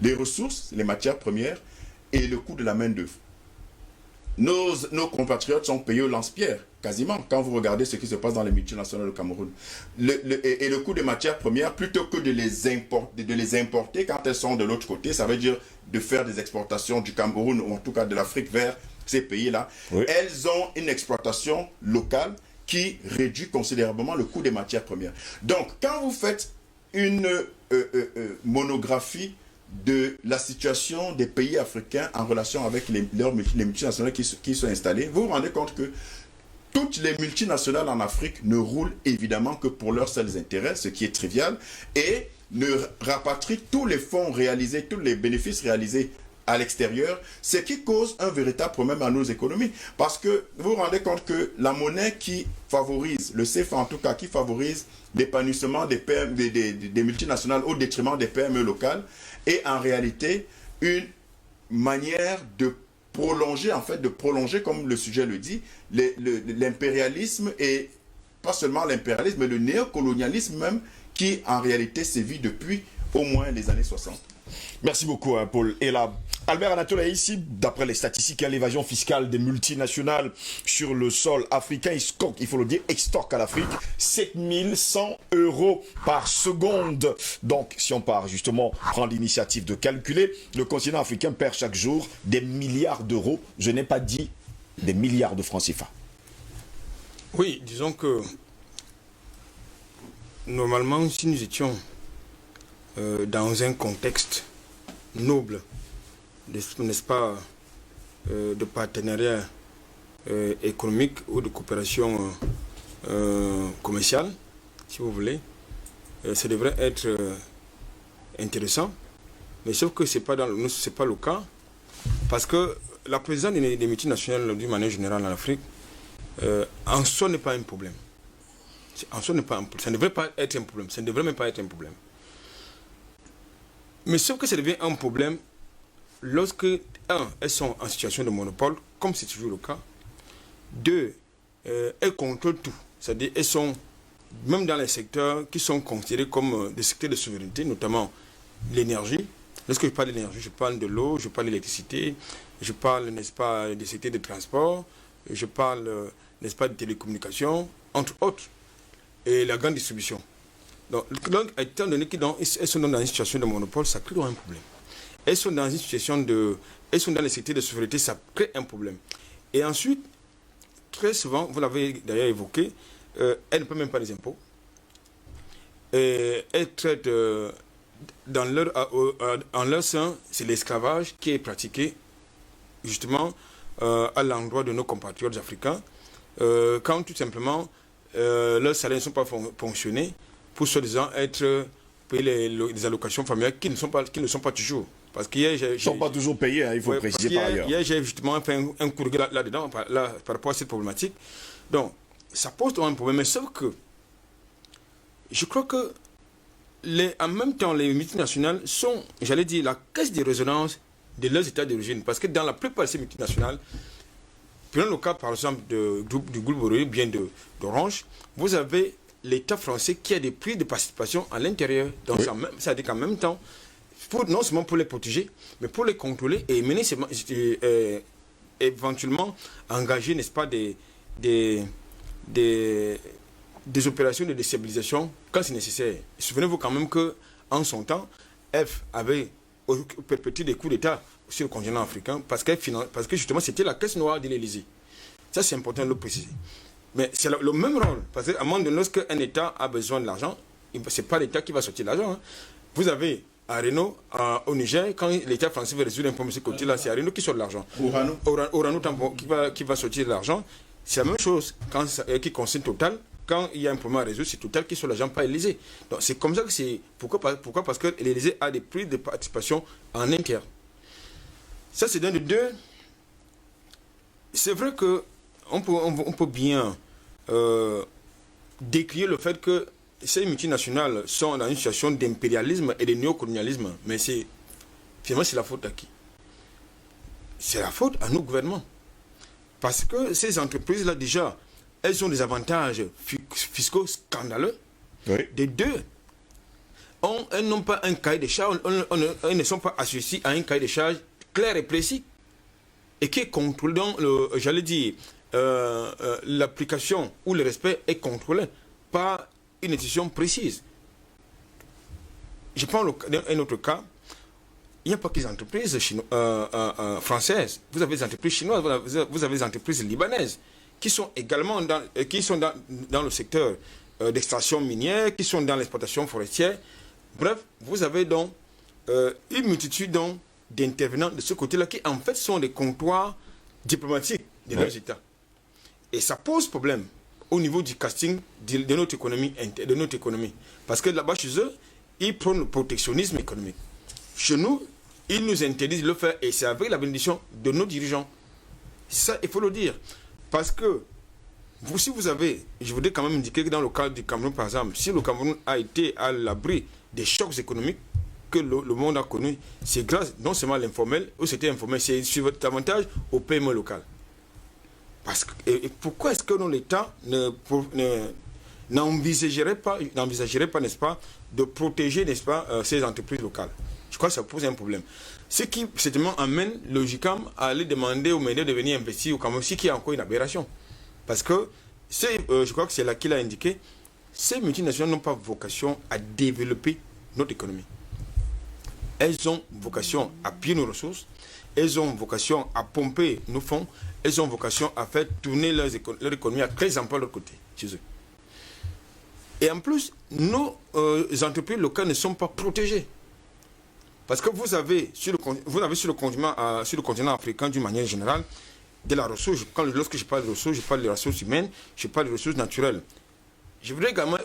Les ressources, les matières premières et le coût de la main-d'œuvre. Nos compatriotes sont payés au lance-pierre, quasiment, quand vous regardez ce qui se passe dans les multinationales au Cameroun. Et le coût des matières premières, plutôt que de les importer quand elles sont de l'autre côté, ça veut dire de faire des exportations du Cameroun ou en tout cas de l'Afrique vers ces pays-là, oui. Elles ont une exploitation locale qui réduit considérablement le coût des matières premières. Donc, quand vous faites une monographie de la situation des pays africains en relation avec les multinationales qui sont installées, vous vous rendez compte que toutes les multinationales en Afrique ne roulent évidemment que pour leurs seuls intérêts, ce qui est trivial, et ne rapatrient tous les fonds réalisés, tous les bénéfices réalisés à l'extérieur, ce qui cause un véritable problème à nos économies. Parce que vous vous rendez compte que la monnaie qui favorise, le CFA en tout cas, qui favorise l'épanouissement des multinationales au détriment des PME locales, est en réalité une manière de prolonger, comme le sujet le dit, l'impérialisme, et pas seulement l'impérialisme, mais le néocolonialisme même, qui en réalité sévit depuis au moins les années 60. Merci beaucoup, hein, Paul. Et là, Albert Anatole, ici, d'après les statistiques, l'évasion fiscale des multinationales sur le sol africain, il faut le dire, extorque à l'Afrique 7100 € par seconde. Donc, si on part justement prendre l'initiative de calculer, le continent africain perd chaque jour des milliards d'euros. Je n'ai pas dit des milliards de francs CFA. Oui, disons que normalement, si nous étions dans un contexte noble, n'est-ce pas, de partenariat économique ou de coopération commerciale, si vous voulez, ça devrait être intéressant. Mais sauf que ce n'est pas le cas, parce que la présence des multinationales d'une manière générale en Afrique, en soi n'est pas un problème. En soi n'est pas un problème. Ça ne devrait pas être un problème. Ça ne devrait même pas être un problème. Mais sauf que ça devient un problème lorsque, elles sont en situation de monopole, comme c'est toujours le cas. Deux, elles contrôlent tout. C'est-à-dire, elles sont, même dans les secteurs qui sont considérés comme des secteurs de souveraineté, notamment l'énergie. Lorsque je parle d'énergie, je parle de l'eau, je parle de l'électricité, je parle, n'est-ce pas, des secteurs de transport, je parle, n'est-ce pas, de télécommunications, entre autres, et la grande distribution. Donc étant donné qu'elles sont dans une situation de monopole, ça crée un problème. Elles sont dans une situation elles sont dans les secteurs de souveraineté, ça crée un problème. Et ensuite, très souvent, vous l'avez d'ailleurs évoqué, elles ne paient même pas les impôts. Et elles traitent, en leur sein, c'est l'esclavage qui est pratiqué, justement, à l'endroit de nos compatriotes africains, quand tout simplement, leurs salaires ne sont pas fonctionnés, pour soi-disant être payés les allocations familiales qui ne sont pas toujours. Parce qu'hier, ils ne sont pas toujours payés, hein, il faut préciser par ailleurs. Hier, j'ai justement fait un cours là-dedans, par rapport à cette problématique. Donc, ça pose un problème. Mais sauf que, je crois que, en même temps, les multinationales sont, j'allais dire, la caisse de résonance de leurs états d'origine. Parce que dans la plupart de ces multinationales, prenons le cas, par exemple, du groupe Bolloré, bien d'Orange, vous avez l'État français qui a des prix de participation à l'intérieur. Donc, oui. Ça veut dire qu'en même temps, non seulement pour les protéger, mais pour les contrôler et mener éventuellement engager, n'est-ce pas, des opérations de déstabilisation quand c'est nécessaire. Souvenez-vous quand même qu'en son temps, F avait perpétué des coups d'État sur le continent africain parce que justement c'était la caisse noire de l'Élysée. Ça, c'est important de le préciser. Mais c'est le même rôle, parce qu'à un moment donné, lorsqu'un État a besoin de l'argent, ce n'est pas l'État qui va sortir l'argent. Hein. Vous avez à Renault, au Niger, quand l'État français veut résoudre un problème de ce côté-là, c'est à Renault qui sort de l'argent. Orano qui va sortir de l'argent. C'est la même chose qui concerne Total. Quand il y a un problème à résoudre, c'est Total qui sort l'argent, pas l'Élysée. Donc c'est comme ça que c'est. Pourquoi? Parce que l'Élysée a des prix de participation en interne. Ça, c'est d'un de deux. C'est vrai que on peut bien décrire le fait que ces multinationales sont dans une situation d'impérialisme et de néocolonialisme, mais finalement c'est la faute à qui? C'est la faute à nos gouvernements. Parce que ces entreprises-là, déjà, elles ont des avantages fiscaux scandaleux. Oui. De deux, elles n'ont pas un cahier de charges, elles ne sont pas associées à un cahier de charges clair et précis, et qui est contrôlé dans, j'allais dire, l'application ou le respect est contrôlé par une institution précise. Je prends un autre cas. Il n'y a pas que les entreprises françaises. Vous avez des entreprises chinoises, vous avez des entreprises libanaises qui sont également dans le secteur d'extraction minière, qui sont dans l'exploitation forestière. Bref, vous avez donc une multitude d'intervenants de ce côté-là qui en fait sont des comptoirs diplomatiques de leurs États. Et ça pose problème au niveau du casting de notre économie. Parce que là-bas, chez eux, ils prennent le protectionnisme économique. Chez nous, ils nous interdisent de le faire et c'est avec la bénédiction de nos dirigeants. Ça, il faut le dire. Parce que, si vous avez, je voudrais quand même indiquer que dans le cas du Cameroun, par exemple, si le Cameroun a été à l'abri des chocs économiques que le monde a connus, c'est grâce non seulement à l'informel, ou c'était informel, c'est davantage au PME local. Parce que, et pourquoi est-ce que l'État n'envisagerait pas, n'est-ce pas, de protéger, n'est-ce pas, ces entreprises locales? Je crois que ça pose un problème. Ce qui, certainement, amène le GICAM à aller demander aux médias de venir investir au Cameroun, ce qui est encore une aberration. Parce que, je crois que c'est là qu'il a indiqué, ces multinationales n'ont pas vocation à développer notre économie. Elles ont vocation à piller nos ressources, elles ont vocation à pomper nos fonds, elles ont vocation à faire tourner leur économie à créer des emplois de l'autre côté, chez eux. Et en plus, nos entreprises locales ne sont pas protégées. Parce que vous avez sur le continent africain, d'une manière générale, de la ressource. Lorsque je parle de ressources, je parle de ressources humaines, je parle de ressources naturelles. Je voudrais également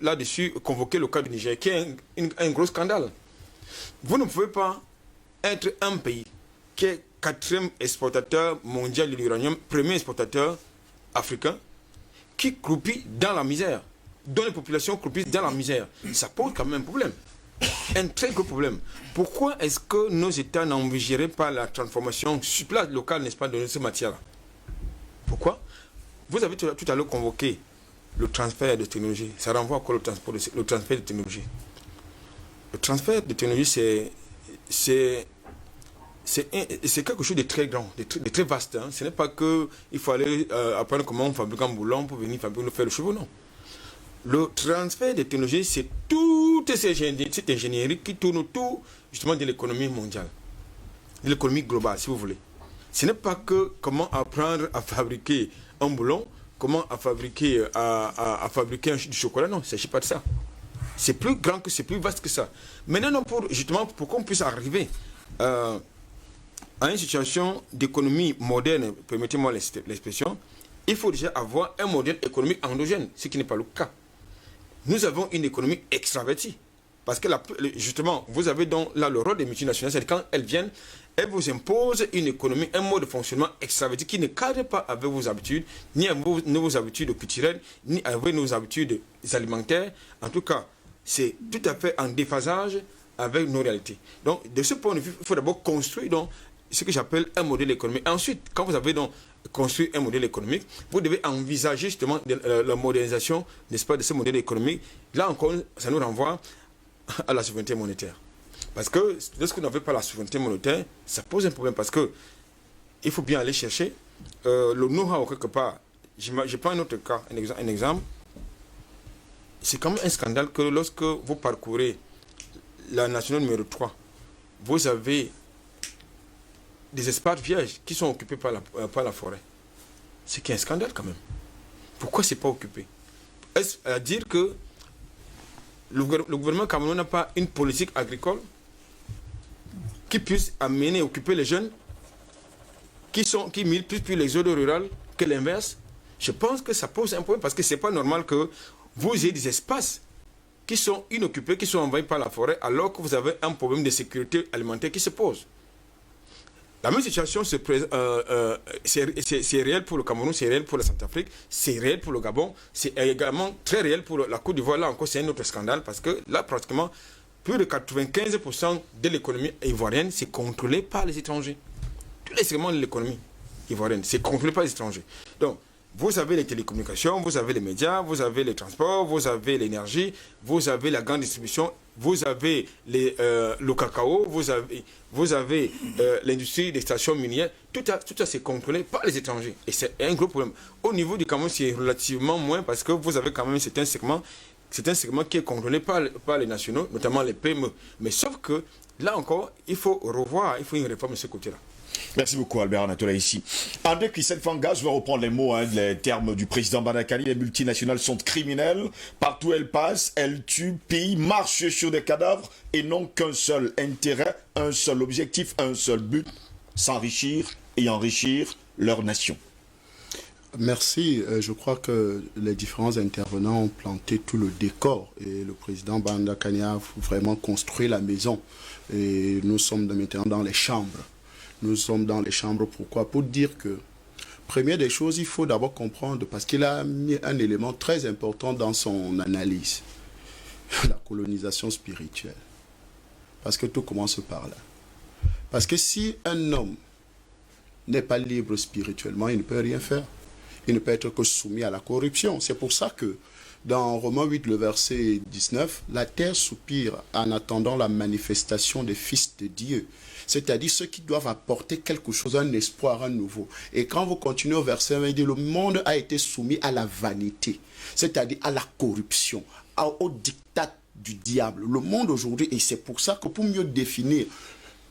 là-dessus convoquer le cas du Niger, qui est un gros scandale. Vous ne pouvez pas être un pays qui est 4e exportateur mondial de l'uranium, premier exportateur africain, qui croupit dans la misère, dont les populations croupissent dans la misère. Ça pose quand même un problème. Un très gros problème. Pourquoi est-ce que nos États n'envisageraient pas la transformation sur place locale, n'est-ce pas, de ces matières-là? Pourquoi? Vous avez tout à l'heure convoqué le transfert de technologie. Ça renvoie encore le transfert de technologie. Le transfert de technologie, c'est quelque chose de très grand, de très vaste. Hein. Ce n'est pas qu'il faut aller apprendre comment on fabrique un boulon pour venir fabriquer, faire le cheveu, non. Le transfert de technologie, c'est toute cette ingénierie qui tourne autour justement de l'économie mondiale, de l'économie globale, si vous voulez. Ce n'est pas que comment apprendre à fabriquer un boulon, comment à fabriquer du chocolat, non, il ne s'agit pas de ça. C'est plus grand que c'est plus vaste que ça. Maintenant, pour qu'on puisse arriver à une situation d'économie moderne, permettez-moi l'expression, il faut déjà avoir un modèle économique endogène, ce qui n'est pas le cas. Nous avons une économie extravertie. Parce que justement, vous avez donc là le rôle des multinationales, c'est quand elles viennent, elles vous imposent une économie, un mode de fonctionnement extraverti qui ne cadre pas avec vos habitudes, ni avec vos habitudes culturelles, ni avec nos habitudes alimentaires. En tout cas, c'est tout à fait en déphasage avec nos réalités. Donc, de ce point de vue, il faut d'abord construire donc, ce que j'appelle un modèle économique. Ensuite, quand vous avez donc construit un modèle économique, vous devez envisager justement la modernisation, n'est-ce pas, de ce modèle économique. Là encore, ça nous renvoie à la souveraineté monétaire. Parce que lorsque vous n'avez pas la souveraineté monétaire, ça pose un problème parce que il faut bien aller chercher le know-how quelque part. Je prends un autre cas, un exemple. C'est quand même un scandale que lorsque vous parcourez la nationale numéro 3, vous avez des espaces vierges qui sont occupés par la forêt. C'est qui est un scandale quand même. Pourquoi ce n'est pas occupé? Est-ce à dire que le gouvernement camerounais n'a pas une politique agricole qui puisse amener, occuper les jeunes qui milent plus l'exode rural que l'inverse? Je pense que ça pose un problème parce que ce n'est pas normal que vous ayez des espaces qui sont inoccupés, qui sont envahis par la forêt, alors que vous avez un problème de sécurité alimentaire qui se pose. La même situation c'est réel pour le Cameroun, c'est réel pour la Centrafrique, c'est réel pour le Gabon, c'est également très réel pour la Côte d'Ivoire. Là encore, c'est un autre scandale parce que là, pratiquement, plus de 95% de l'économie ivoirienne, c'est contrôlé par les étrangers. Tous les segments de l'économie ivoirienne, c'est contrôlé par les étrangers. Donc, vous avez les télécommunications, vous avez les médias, vous avez les transports, vous avez l'énergie, vous avez la grande distribution, vous avez le cacao, vous avez l'industrie des stations minières. Tout ça c'est contrôlé par les étrangers. Et c'est un gros problème. Au niveau du Cameroun, c'est relativement moins parce que vous avez quand même certains segments qui est contrôlé par les nationaux, notamment les PME. Mais sauf que, là encore, il faut revoir, il faut une réforme de ce côté-là. Merci beaucoup Albert Anatola ici. André Christelle Fanga, je vais reprendre les mots, les termes du président Banakali. Les multinationales sont criminelles. Partout elles passent, elles tuent, pillent, marchent sur des cadavres et n'ont qu'un seul intérêt, un seul objectif, un seul but, s'enrichir et enrichir leur nation. Merci. Je crois que les différents intervenants ont planté tout le décor et le président Banakali a vraiment construit la maison. Et nous sommes maintenant dans les chambres. Nous sommes dans les chambres, pourquoi? Pour dire que, première des choses, il faut d'abord comprendre, parce qu'il a mis un élément très important dans son analyse, la colonisation spirituelle. Parce que tout commence par là. Parce que si un homme n'est pas libre spirituellement, il ne peut rien faire. Il ne peut être que soumis à la corruption. C'est pour ça que, dans Romains 8, le verset 19, la terre soupire en attendant la manifestation des fils de Dieu. C'est-à-dire ceux qui doivent apporter quelque chose, un espoir, un nouveau. Et quand vous continuez au verset 20, il dit, le monde a été soumis à la vanité, c'est-à-dire à la corruption, au diktat du diable. Le monde aujourd'hui, et c'est pour ça que pour mieux définir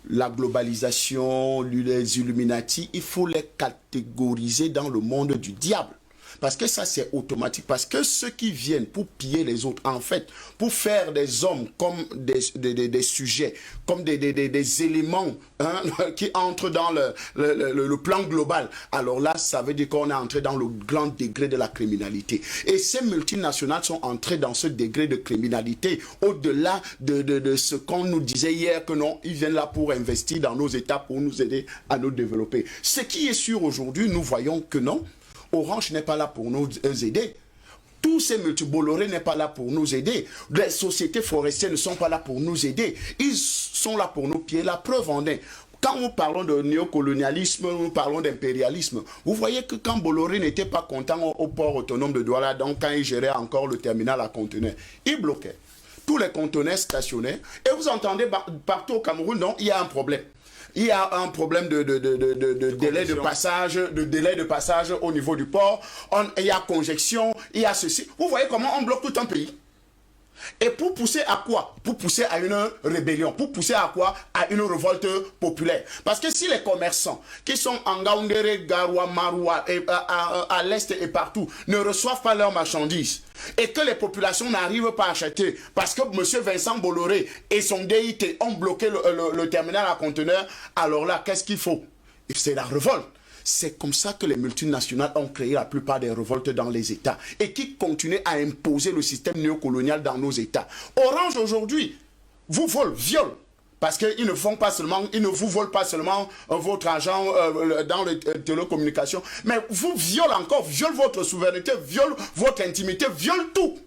la globalisation, les Illuminati, il faut les catégoriser dans le monde du diable. Parce que ça, c'est automatique. Parce que ceux qui viennent pour piller les autres, en fait, pour faire des hommes comme des sujets, comme des éléments hein, qui entrent dans le plan global, alors là, ça veut dire qu'on est entré dans le grand degré de la criminalité. Et ces multinationales sont entrées dans ce degré de criminalité, au-delà de ce qu'on nous disait hier, que non, ils viennent là pour investir dans nos États, pour nous aider à nous développer. Ce qui est sûr aujourd'hui, nous voyons que non, Orange n'est pas là pour nous aider. Tous ces Bolloré n'est pas là pour nous aider. Les sociétés forestières ne sont pas là pour nous aider. Ils sont là pour nous piller. La preuve en est. Quand nous parlons de néocolonialisme, nous parlons d'impérialisme. Vous voyez que quand Bolloré n'était pas content au port autonome de Douala, donc quand il gérait encore le terminal à conteneurs, il bloquait tous les conteneurs stationnaires. Et vous entendez partout au Cameroun, non, il y a un problème. Il y a un problème de délai de passage au niveau du port. Il y a congestion, il y a ceci. Vous voyez comment on bloque tout un pays. Et pour pousser à quoi? Pour pousser à une rébellion. Pour pousser à quoi? À une révolte populaire. Parce que si les commerçants qui sont en Gaoundéré, Garoua, Maroua, à l'est et partout, ne reçoivent pas leurs marchandises, et que les populations n'arrivent pas à acheter, parce que M. Vincent Bolloré et son DIT ont bloqué le terminal à conteneurs, alors là, qu'est-ce qu'il faut? C'est la révolte. C'est comme ça que les multinationales ont créé la plupart des révoltes dans les États et qui continuent à imposer le système néocolonial dans nos États. Orange aujourd'hui vous vole, viole. Parce qu'ils ne font pas seulement, ils ne vous volent pas seulement votre argent dans les télécommunications, mais vous violent encore, violent votre souveraineté, violent votre intimité, violent tout.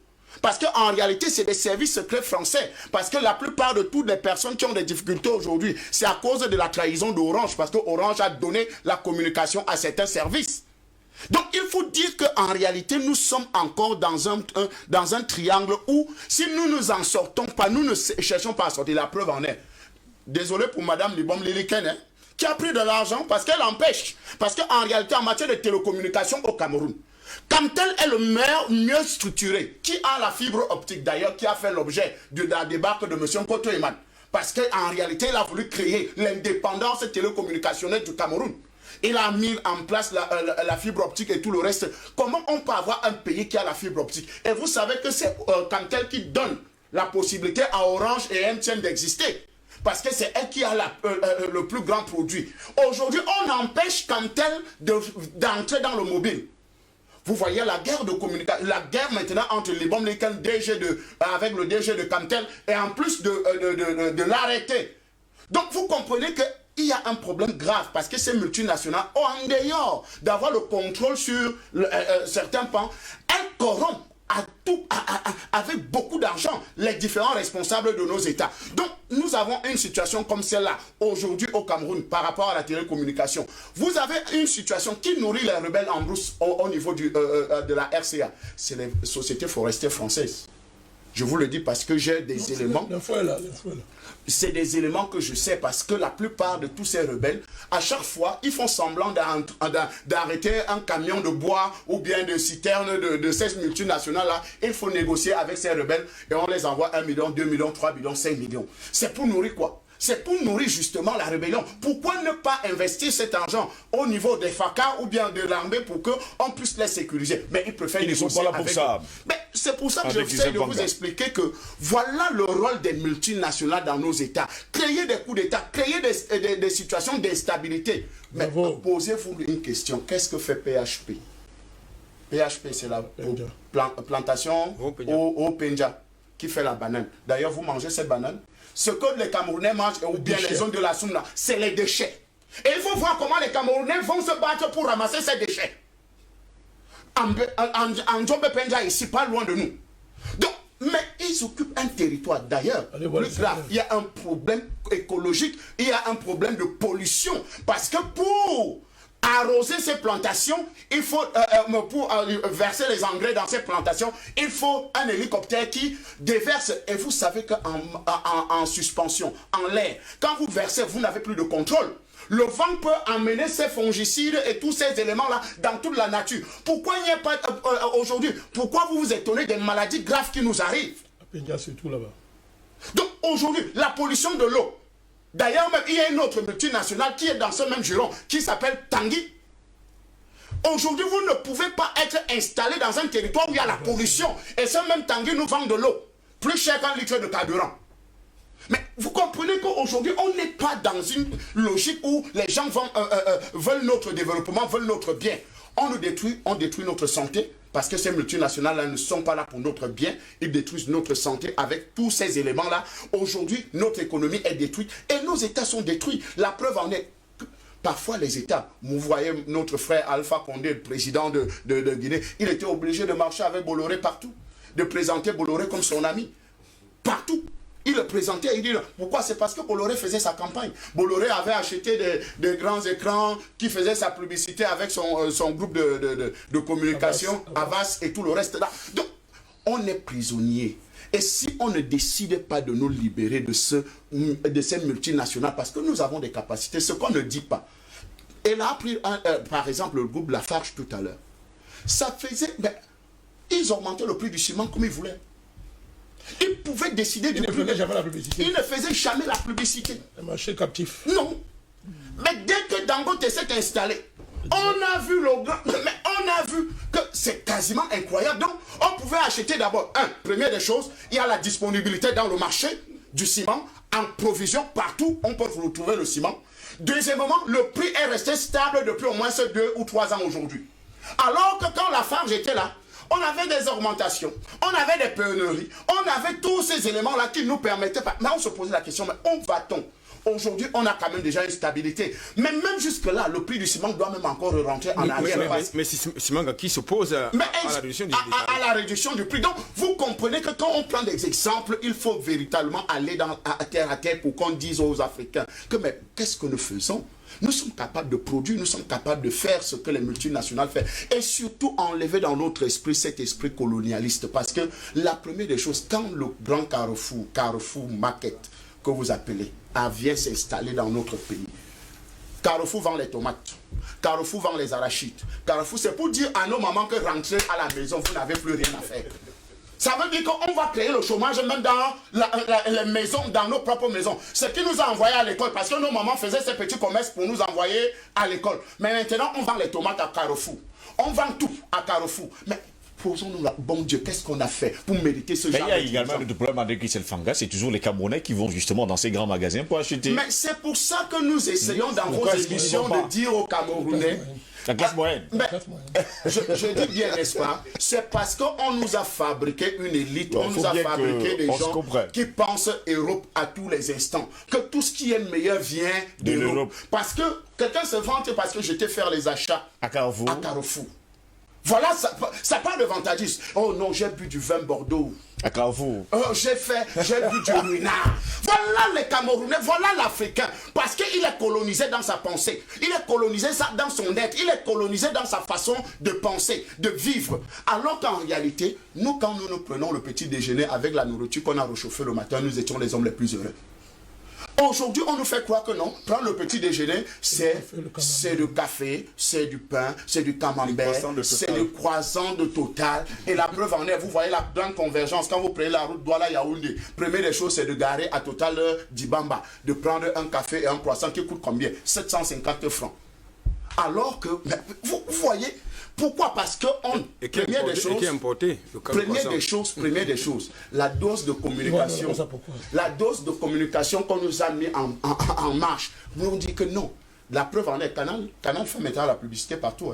Parce qu'en réalité, c'est des services secrets français. Parce que la plupart de toutes les personnes qui ont des difficultés aujourd'hui, c'est à cause de la trahison d'Orange. Parce que Orange a donné la communication à certains services. Donc il faut dire qu'en réalité, nous sommes encore dans un triangle où, si nous ne nous en sortons pas, nous ne cherchons pas à sortir. La preuve en est. Désolé pour Madame Libom Liliken, hein, qui a pris de l'argent parce qu'elle empêche. Parce qu'en réalité, en matière de télécommunication au Cameroun, Camtel est le mieux structuré, qui a la fibre optique d'ailleurs, qui a fait l'objet de la débarque de M. Koto Eman. Parce qu'en réalité, il a voulu créer l'indépendance télécommunicationnelle du Cameroun. Il a mis en place la fibre optique et tout le reste. Comment on peut avoir un pays qui a la fibre optique? Et vous savez que c'est Camtel qui donne la possibilité à Orange et MTN d'exister. Parce que c'est elle qui a le plus grand produit. Aujourd'hui, on empêche Camtel d'entrer dans le mobile. Vous voyez la guerre de communication, la guerre maintenant entre les bombes avec le DG de Camtel, et en plus de l'arrêter. Donc vous comprenez qu'il y a un problème grave, parce que ces multinationales, en dehors d'avoir le contrôle sur certains pans, elles corrompent avec beaucoup d'argent les différents responsables de nos États. Donc nous avons une situation comme celle-là aujourd'hui au Cameroun par rapport à la télécommunication. Vous avez une situation qui nourrit les rebelles en brousse au niveau de la RCA. C'est les sociétés forestières françaises. Je vous le dis parce que j'ai des éléments. C'est des éléments que je sais parce que la plupart de tous ces rebelles, à chaque fois, ils font semblant d'arrêter un camion de bois ou bien de citerne de ces multinationales-là. Il faut négocier avec ces rebelles et on les envoie 1 million, 2 millions, 3 millions, 5 millions. C'est pour nourrir quoi? C'est pour nourrir justement la rébellion. Pourquoi ne pas investir cet argent au niveau des FACA ou bien de l'armée pour qu'on puisse les sécuriser? Mais ils préfèrent négocier avec... Ils ne sont pas là pour ça. Mais c'est pour ça que j'essaie de vous expliquer que voilà le rôle des multinationales dans nos États. Créer des coups d'État, créer des situations d'instabilité. Mais posez-vous une question. Qu'est-ce que fait PHP? PHP, c'est la plantation au Penja qui fait la banane. D'ailleurs, vous mangez cette banane. Ce que les Camerounais mangent, ou bien les zones de la Soumna, c'est les déchets. Et il faut voir comment les Camerounais vont se battre pour ramasser ces déchets. En Djombe Penja, ici, pas loin de nous. Donc, mais ils occupent un territoire. D'ailleurs, plus grave, il y a un problème écologique, il y a un problème de pollution. Parce que pour arroser ces plantations, il faut, pour verser les engrais dans ces plantations, il faut un hélicoptère qui déverse. Et vous savez qu'en suspension, en l'air, quand vous versez, vous n'avez plus de contrôle. Le vent peut emmener ces fongicides et tous ces éléments-là dans toute la nature. Pourquoi il n'y a pas aujourd'hui? Pourquoi vous vous étonnez des maladies graves qui nous arrivent? C'est tout là-bas. Donc aujourd'hui, la pollution de l'eau. D'ailleurs, même, il y a une autre multinationale qui est dans ce même giron, qui s'appelle Tanguy. Aujourd'hui, vous ne pouvez pas être installé dans un territoire où il y a la pollution. Et ce même Tanguy nous vend de l'eau. Plus cher qu'un litre de carburant. Mais vous comprenez qu'aujourd'hui, on n'est pas dans une logique où les gens veulent notre développement, veulent notre bien. On détruit notre santé. Parce que ces multinationales-là ne sont pas là pour notre bien. Ils détruisent notre santé avec tous ces éléments-là. Aujourd'hui, notre économie est détruite et nos États sont détruits. La preuve en est que parfois les États, vous voyez notre frère Alpha Condé, le président de Guinée, il était obligé de marcher avec Bolloré partout. De présenter Bolloré comme son ami. Partout. Il le présentait, il dit pourquoi? C'est parce que Bolloré faisait sa campagne. Bolloré avait acheté des grands écrans qui faisaient sa publicité avec son groupe de communication, Havas et tout le reste là. Donc, on est prisonnier. Et si on ne décide pas de nous libérer de ces multinationales, parce que nous avons des capacités, ce qu'on ne dit pas. Elle a pris, par exemple, le groupe Lafarge tout à l'heure. Ça faisait... Ben, ils augmentaient le prix du ciment comme ils voulaient. Ils pouvaient décider du prix. Ils ne faisaient jamais la publicité. Ils ne faisaient jamais la publicité. Le marché captif. Non. Mais dès que Dangote s'est installé, on a vu mais on a vu que c'est quasiment incroyable. Donc, on pouvait acheter d'abord, première des choses, il y a la disponibilité dans le marché du ciment, en provision, partout, on peut retrouver le ciment. Deuxièmement, le prix est resté stable depuis au moins 2 ou 3 ans aujourd'hui. Alors que quand Lafarge était là, on avait des augmentations, on avait des pénuries, on avait tous ces éléments-là qui nous permettaient pas. Mais on se posait la question, mais où va-t-on? Aujourd'hui, on a quand même déjà une stabilité. Mais même jusque-là, le prix du ciment doit même encore rentrer en arrière. Mais Simanga qui s'oppose à la réduction du prix. À la réduction du prix. Donc, vous comprenez que quand on prend des exemples, il faut véritablement aller à terre pour qu'on dise aux Africains que, mais qu'est-ce que nous faisons? Nous sommes capables de produire, nous sommes capables de faire ce que les multinationales font. Et surtout, enlever dans notre esprit cet esprit colonialiste. Parce que la première des choses, quand le grand Carrefour Market, que vous appelez, vient s'installer dans notre pays, Carrefour vend les tomates, Carrefour vend les arachides. Carrefour, c'est pour dire à nos mamans que rentrer à la maison, vous n'avez plus rien à faire. Ça veut dire qu'on va créer le chômage même dans les maisons, dans nos propres maisons. Ce qui nous a envoyés à l'école, parce que nos mamans faisaient ces petits commerces pour nous envoyer à l'école. Mais maintenant, on vend les tomates à Carrefour. On vend tout à Carrefour. Mais posons-nous là, bon Dieu, qu'est-ce qu'on a fait pour mériter ce genre de... Il y a également le problème avec Christelle Fanga, c'est toujours les Camerounais qui vont justement dans ces grands magasins pour acheter. Mais c'est pour ça que nous essayons dans vos émissions de dire aux Camerounais... La classe moyenne. Je dis bien, n'est-ce pas? C'est parce qu'on nous a fabriqué une élite, on nous a fabriqué des gens qui pensent Europe à tous les instants. Que tout ce qui est meilleur vient de l'Europe. Parce que quelqu'un se vante parce que j'étais faire les achats à Carrefour. Voilà, ça parle de vantagiste. Oh non, j'ai bu du vin Bordeaux. À Carrefour. Oh, j'ai bu du ruinard. Voilà les Camerounais, voilà l'Africain. Parce qu'il est colonisé dans sa pensée. Il est colonisé dans son être. Il est colonisé dans sa façon de penser, de vivre. Alors qu'en réalité, nous, quand nous prenons le petit déjeuner avec la nourriture qu'on a réchauffée le matin, nous étions les hommes les plus heureux. Aujourd'hui, on nous fait croire que non. Prendre le petit déjeuner, c'est du café, c'est du pain, c'est du camembert, c'est du croissant de Total. Et la preuve en est, vous voyez la grande convergence. Quand vous prenez la route Douala-Yaoundé, première des choses, c'est de garer à Total d'Ibamba, de prendre un café et un croissant qui coûte combien? 750 francs. Alors que, vous voyez, pourquoi? Parce que première des choses, la dose de communication, qu'on nous a mis en marche, nous dit que non. La preuve en est, Canal fait maintenant la publicité partout.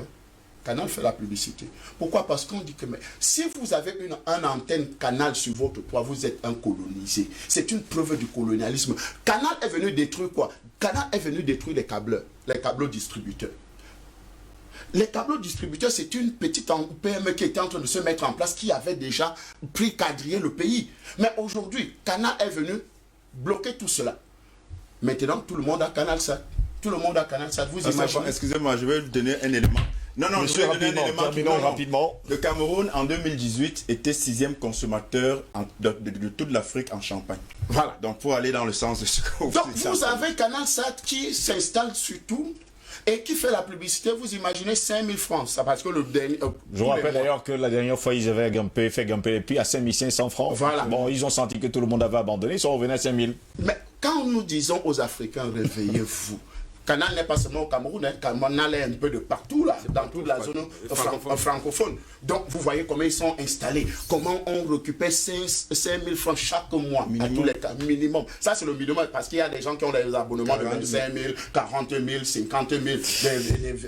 Canal fait la publicité. Pourquoi? Parce qu'on dit que si vous avez une antenne Canal sur votre toit, vous êtes un colonisé. C'est une preuve du colonialisme. Canal est venu détruire quoi? Canal est venu détruire les câbles distributeurs. Les tableaux distributeurs, c'est une petite PME qui était en train de se mettre en place, qui avait déjà pris quadriller le pays. Mais aujourd'hui, Canal est venu bloquer tout cela. Maintenant, tout le monde a Canal Sat. Tout le monde a Canal Sat. Vous imaginez? Excusez-moi, je vais vous donner un élément. Non, je vais donner un élément rapidement. Le Cameroun, en 2018, était 6e consommateur de toute l'Afrique en champagne. Voilà. Donc, pour aller dans le sens de ce que vous dites. Donc, vous avez Canal Sat qui s'installe sur tout et qui fait la publicité, vous imaginez 5000 francs. Ça, parce que le dernier... Je vous rappelle d'ailleurs que la dernière fois, ils avaient fait grimper les prix à 5500 francs. Voilà. Bon, ils ont senti que tout le monde avait abandonné, ils sont revenus à 5000. Mais quand nous disons aux Africains, réveillez-vous, Canal n'est pas seulement au Cameroun, Canal est un peu de partout là. dans toute la zone francophone. Donc, vous voyez comment ils sont installés, comment on récupère 5 000 francs chaque mois, à tous les cas, minimum. Ça, c'est le minimum, parce qu'il y a des gens qui ont des abonnements de 25 000, 40 000, 50 000,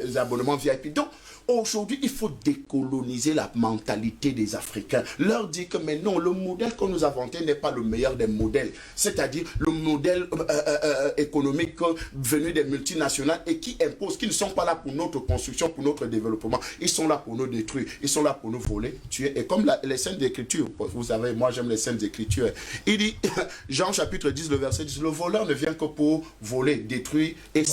des abonnements VIP. Donc, aujourd'hui, il faut décoloniser la mentalité des Africains. Leur dire que, mais non, le modèle que nous avons inventé n'est pas le meilleur des modèles. C'est-à-dire le modèle économique venu des multinationales et qui impose, qui ne sont pas là pour notre construction, pour notre développement. Ils sont là pour nous détruire, ils sont là pour nous voler, tuer. Et comme les scènes d'écriture, vous savez, moi j'aime les scènes d'écriture. Il dit, Jean chapitre 10, le verset 10, le voleur ne vient que pour voler, détruire et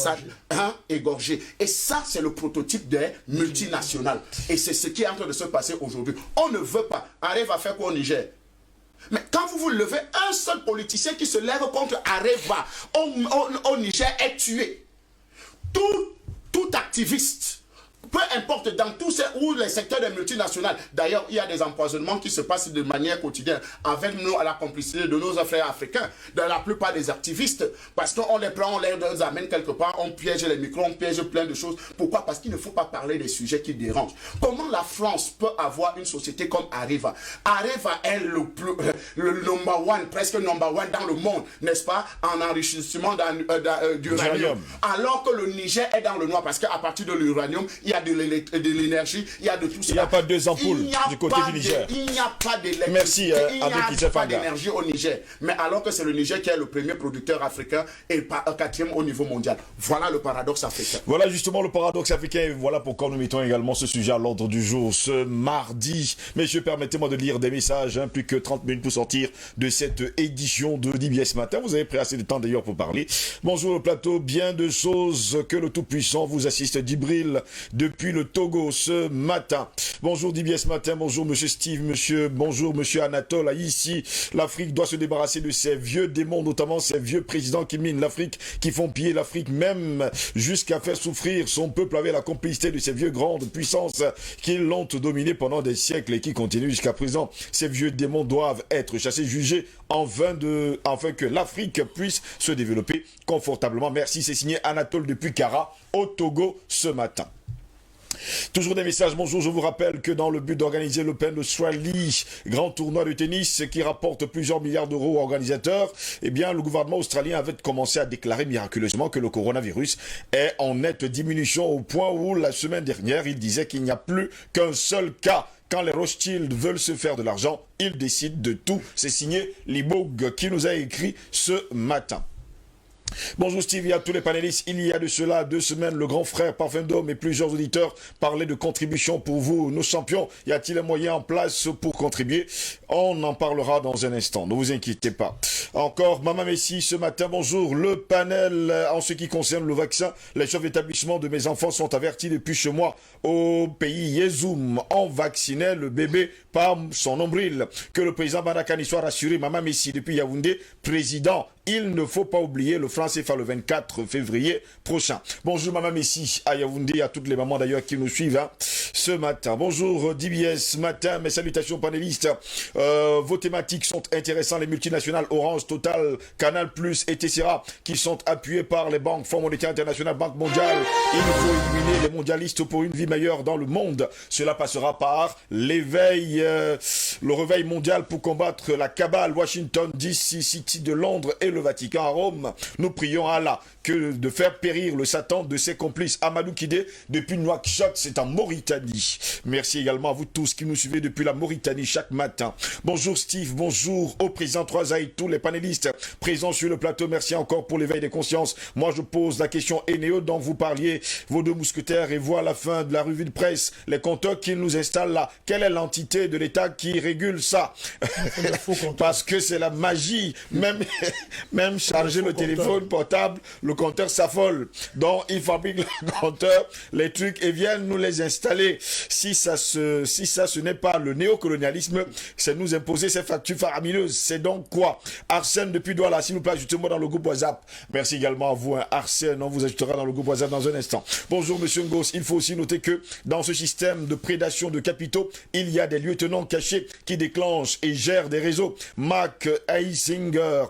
égorger. Et ça, c'est le prototype des multinationales. Et c'est ce qui est en train de se passer aujourd'hui. On ne veut pas. Areva faire quoi au Niger? Mais quand vous levez, un seul politicien qui se lève contre Areva au Niger est tué. Tout activiste, peu importe dans tous les secteurs des multinationales. D'ailleurs, il y a des empoisonnements qui se passent de manière quotidienne avec nous, à la complicité de nos frères africains, dans la plupart des activistes, parce qu'on les prend, on les amène quelque part, on piège les micros, on piège plein de choses. Pourquoi? Parce qu'il ne faut pas parler des sujets qui dérangent. Comment la France peut avoir une société comme Areva? Areva est le number one, presque number one dans le monde, n'est-ce pas, en enrichissement d'uranium. Alors que le Niger est dans le noir, parce qu'à partir de l'uranium, il y a de l'énergie, il y a de tout ça. Il n'y a pas deux ampoules du côté du Niger. Il n'y a pas d'électricité. Merci, il n'y a pas d'énergie au Niger. Mais alors que c'est le Niger qui est le premier producteur africain et quatrième au niveau mondial. Voilà le paradoxe africain. Voilà justement le paradoxe africain. Et voilà pourquoi nous mettons également ce sujet à l'ordre du jour ce mardi. Messieurs, permettez-moi de lire des messages. Plus que 30 minutes pour sortir de cette édition de DBS Matin. Vous avez pris assez de temps d'ailleurs pour parler. Bonjour le plateau. Bien de choses que le Tout-Puissant vous assiste d'Ibril depuis le Togo ce matin. Bonjour DBS Matin, bonjour monsieur Steve, bonjour monsieur Anatole. Ici, l'Afrique doit se débarrasser de ces vieux démons, notamment ces vieux présidents qui minent l'Afrique, qui font piller l'Afrique, même jusqu'à faire souffrir son peuple avec la complicité de ces vieux grandes puissances qui l'ont dominé pendant des siècles et qui continuent jusqu'à présent. Ces vieux démons doivent être chassés, jugés, afin que l'Afrique puisse se développer confortablement. Merci, c'est signé Anatole depuis Kara, au Togo ce matin. Toujours des messages, bonjour, je vous rappelle que dans le but d'organiser l'Open d'Australie, grand tournoi de tennis qui rapporte plusieurs milliards d'euros aux organisateurs, eh bien le gouvernement australien avait commencé à déclarer miraculeusement que le coronavirus est en nette diminution au point où la semaine dernière, il disait qu'il n'y a plus qu'un seul cas. Quand les Rothschild veulent se faire de l'argent, ils décident de tout. C'est signé Liboug qui nous a écrit ce matin. Bonjour Steve, il y a tous les panélistes. Il y a de cela 2 semaines, le grand frère Parfum d'Homme et plusieurs auditeurs parlaient de contribution pour vous, nos champions. Y a-t-il un moyen en place pour contribuer? On en parlera dans un instant, ne vous inquiétez pas. Encore Maman Messi ce matin, bonjour. Le panel en ce qui concerne le vaccin, les chefs d'établissement de mes enfants sont avertis depuis chez moi au pays Yezoum. On vaccinait le bébé par son nombril. Que le président Barakani soit rassuré. Maman Messi depuis Yaoundé, président. Il ne faut pas oublier le franc CFA le 24 février prochain. Bonjour Maman Messi à Yaoundé, à toutes les mamans d'ailleurs qui nous suivent ce matin. Bonjour DBS Matin, mes salutations panélistes. Vos thématiques sont intéressantes. Les multinationales Orange, Total, Canal+, et Tessera qui sont appuyées par les banques, Fonds monétaire international, Banque mondiale. Il faut éliminer les mondialistes pour une vie meilleure dans le monde. Cela passera par l'éveil, le réveil mondial pour combattre la cabale. Washington DC, City de Londres et le Vatican à Rome. Nous prions Allah que de faire périr le Satan de ses complices. Amadou Kidé depuis Nouakchott, c'est en Mauritanie. Merci également à vous tous qui nous suivez depuis la Mauritanie chaque matin. Bonjour Steve, bonjour au président Troisaï, tous les panélistes présents sur le plateau. Merci encore pour l'éveil des consciences. Moi je pose la question Eneo dont vous parliez, vos 2 mousquetaires, et voilà la fin de la revue de presse, les compteurs qu'ils nous installent là. Quelle est l'entité de l'État qui régule ça? Parce que c'est la magie. Même charger le téléphone portable, le compteur s'affole. Donc, ils fabriquent le compteur, les trucs, et viennent nous les installer. Si ça, ce n'est pas le néocolonialisme, c'est nous imposer ces factures faramineuses. C'est donc quoi? Arsène depuis Douala, s'il vous plaît, ajoutez-moi dans le groupe WhatsApp. Merci également à vous, Arsène. On vous ajoutera dans le groupe WhatsApp dans un instant. Bonjour, monsieur Ngos. Il faut aussi noter que dans ce système de prédation de capitaux, il y a des lieutenants cachés qui déclenchent et gèrent des réseaux. Mark Eisinger,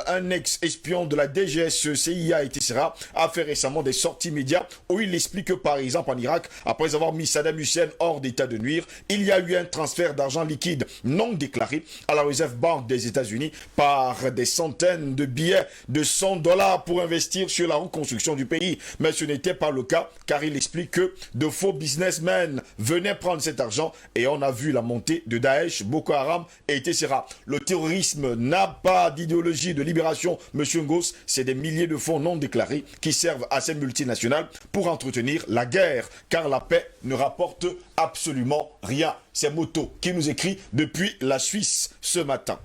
un ex-espion de la DGSE, CIA et etc., a fait récemment des sorties médias où il explique que, par exemple, en Irak, après avoir mis Saddam Hussein hors d'état de nuire, il y a eu un transfert d'argent liquide non déclaré à la Reserve Bank des États-Unis par des centaines de billets de $100 pour investir sur la reconstruction du pays. Mais ce n'était pas le cas, car il explique que de faux businessmen venaient prendre cet argent et on a vu la montée de Daesh, Boko Haram et etc. Le terrorisme n'a pas d'idéologie de libération, monsieur Ngos, c'est des milliers de fonds non déclarés qui servent à ces multinationales pour entretenir la guerre, car la paix ne rapporte absolument rien. C'est Moto qui nous écrit depuis la Suisse ce matin.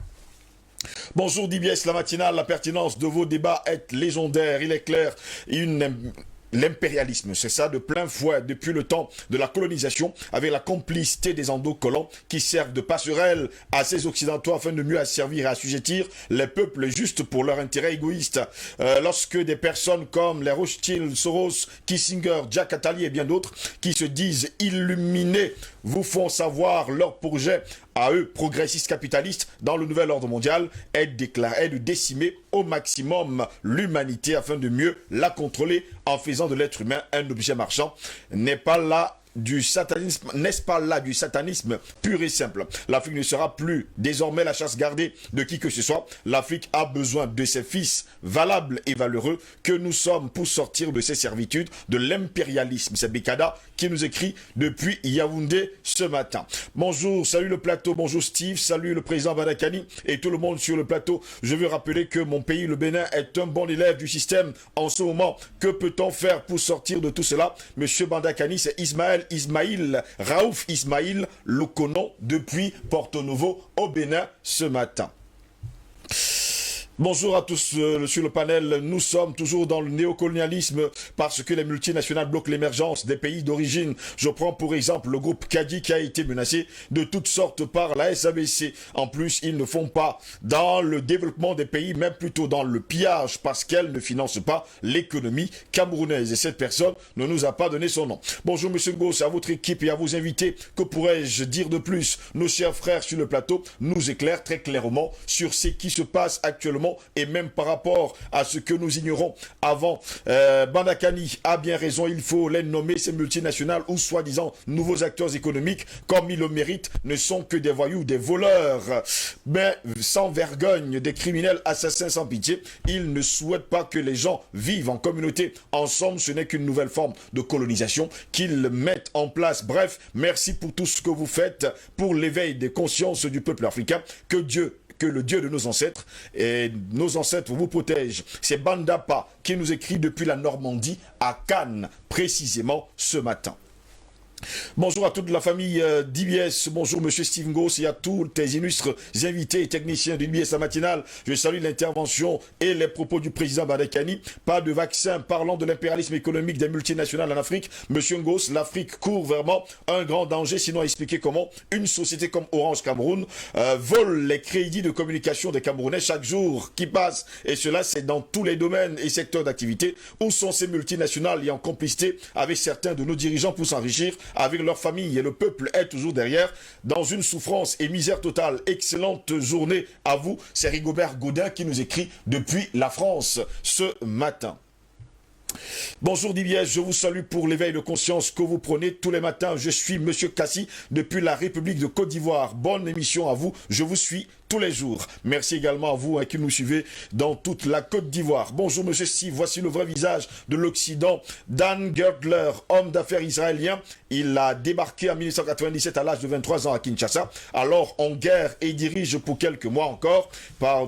Bonjour DBS, la matinale, la pertinence de vos débats est légendaire, il est clair, l'impérialisme, c'est ça de plein fouet depuis le temps de la colonisation, avec la complicité des endocolons qui servent de passerelle à ces occidentaux afin de mieux asservir et assujettir les peuples juste pour leur intérêt égoïste. Lorsque des personnes comme les Rothschild, Soros, Kissinger, Jack Attali et bien d'autres qui se disent illuminés vous font savoir leur projet à eux, progressistes capitalistes, dans le nouvel ordre mondial, est de décimer au maximum l'humanité afin de mieux la contrôler en faisant de l'être humain un objet marchand, n'est pas là du satanisme, n'est-ce pas là du satanisme pur et simple? L'Afrique ne sera plus désormais la chasse gardée de qui que ce soit. L'Afrique a besoin de ses fils valables et valeureux que nous sommes pour sortir de ces servitudes, de l'impérialisme. C'est Bekada qui nous écrit depuis Yaoundé ce matin. Bonjour, salut le plateau, bonjour Steve, salut le président Badakani et tout le monde sur le plateau. Je veux rappeler que mon pays, le Bénin, est un bon élève du système en ce moment. Que peut-on faire pour sortir de tout cela? Monsieur Bandakani, c'est Ismaïl, Raouf Ismaïl Lokono depuis Porto Novo au Bénin ce matin. Bonjour à tous sur le panel. Nous sommes toujours dans le néocolonialisme parce que les multinationales bloquent l'émergence des pays d'origine. Je prends pour exemple le groupe Kadi qui a été menacé de toutes sortes par la SABC. En plus, ils ne font pas dans le développement des pays, mais plutôt dans le pillage parce qu'elles ne financent pas l'économie camerounaise. Et cette personne ne nous a pas donné son nom. Bonjour Monsieur Goss, à votre équipe et à vos invités. Que pourrais-je dire de plus? Nos chers frères sur le plateau nous éclairent très clairement sur ce qui se passe actuellement et même par rapport à ce que nous ignorons avant. Bandakani a bien raison, il faut les nommer, ces multinationales ou soi-disant nouveaux acteurs économiques, comme ils le méritent, ne sont que des voyous, des voleurs, mais sans vergogne, des criminels assassins sans pitié. Ils ne souhaitent pas que les gens vivent en communauté. En somme, ce n'est qu'une nouvelle forme de colonisation qu'ils mettent en place. Bref, merci pour tout ce que vous faites pour l'éveil des consciences du peuple africain. Que le Dieu de nos ancêtres et nos ancêtres vous protègent. C'est Bandapa qui nous écrit depuis la Normandie à Cannes, précisément ce matin. Bonjour à toute la famille d'IBS, bonjour monsieur Steve Ngoss et à tous tes illustres invités et techniciens d'IBS la matinale. Je salue l'intervention et les propos du président Badakani. Pas de vaccin parlant de l'impérialisme économique des multinationales en Afrique. Monsieur Ngoss, l'Afrique court vraiment un grand danger, sinon expliquer comment une société comme Orange Cameroun vole les crédits de communication des Camerounais chaque jour qui passe. Et cela, c'est dans tous les domaines et secteurs d'activité. Où sont ces multinationales et en complicité avec certains de nos dirigeants pour s'enrichir avec leur famille, et le peuple est toujours derrière dans une souffrance et misère totale. Excellente journée à vous, c'est Rigobert Gaudin qui nous écrit depuis la France ce matin. Bonjour DBS, je vous salue pour l'éveil de conscience que vous prenez tous les matins. Je suis Monsieur Kassi depuis la République de Côte d'Ivoire. Bonne émission à vous, je vous suis tous les jours. Merci également à vous qui nous suivez dans toute la Côte d'Ivoire. Bonjour Monsieur Steve, voici le vrai visage de l'Occident. Dan Gertler, homme d'affaires israélien, il a débarqué en 1997 à l'âge de 23 ans à Kinshasa, alors en guerre et dirigé pour quelques mois encore par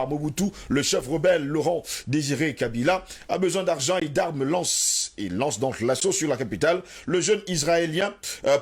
Mobutu, le chef rebelle Laurent Désiré Kabila, a besoin d'argent et d'armes, lance donc l'assaut sur la capitale. Le jeune Israélien,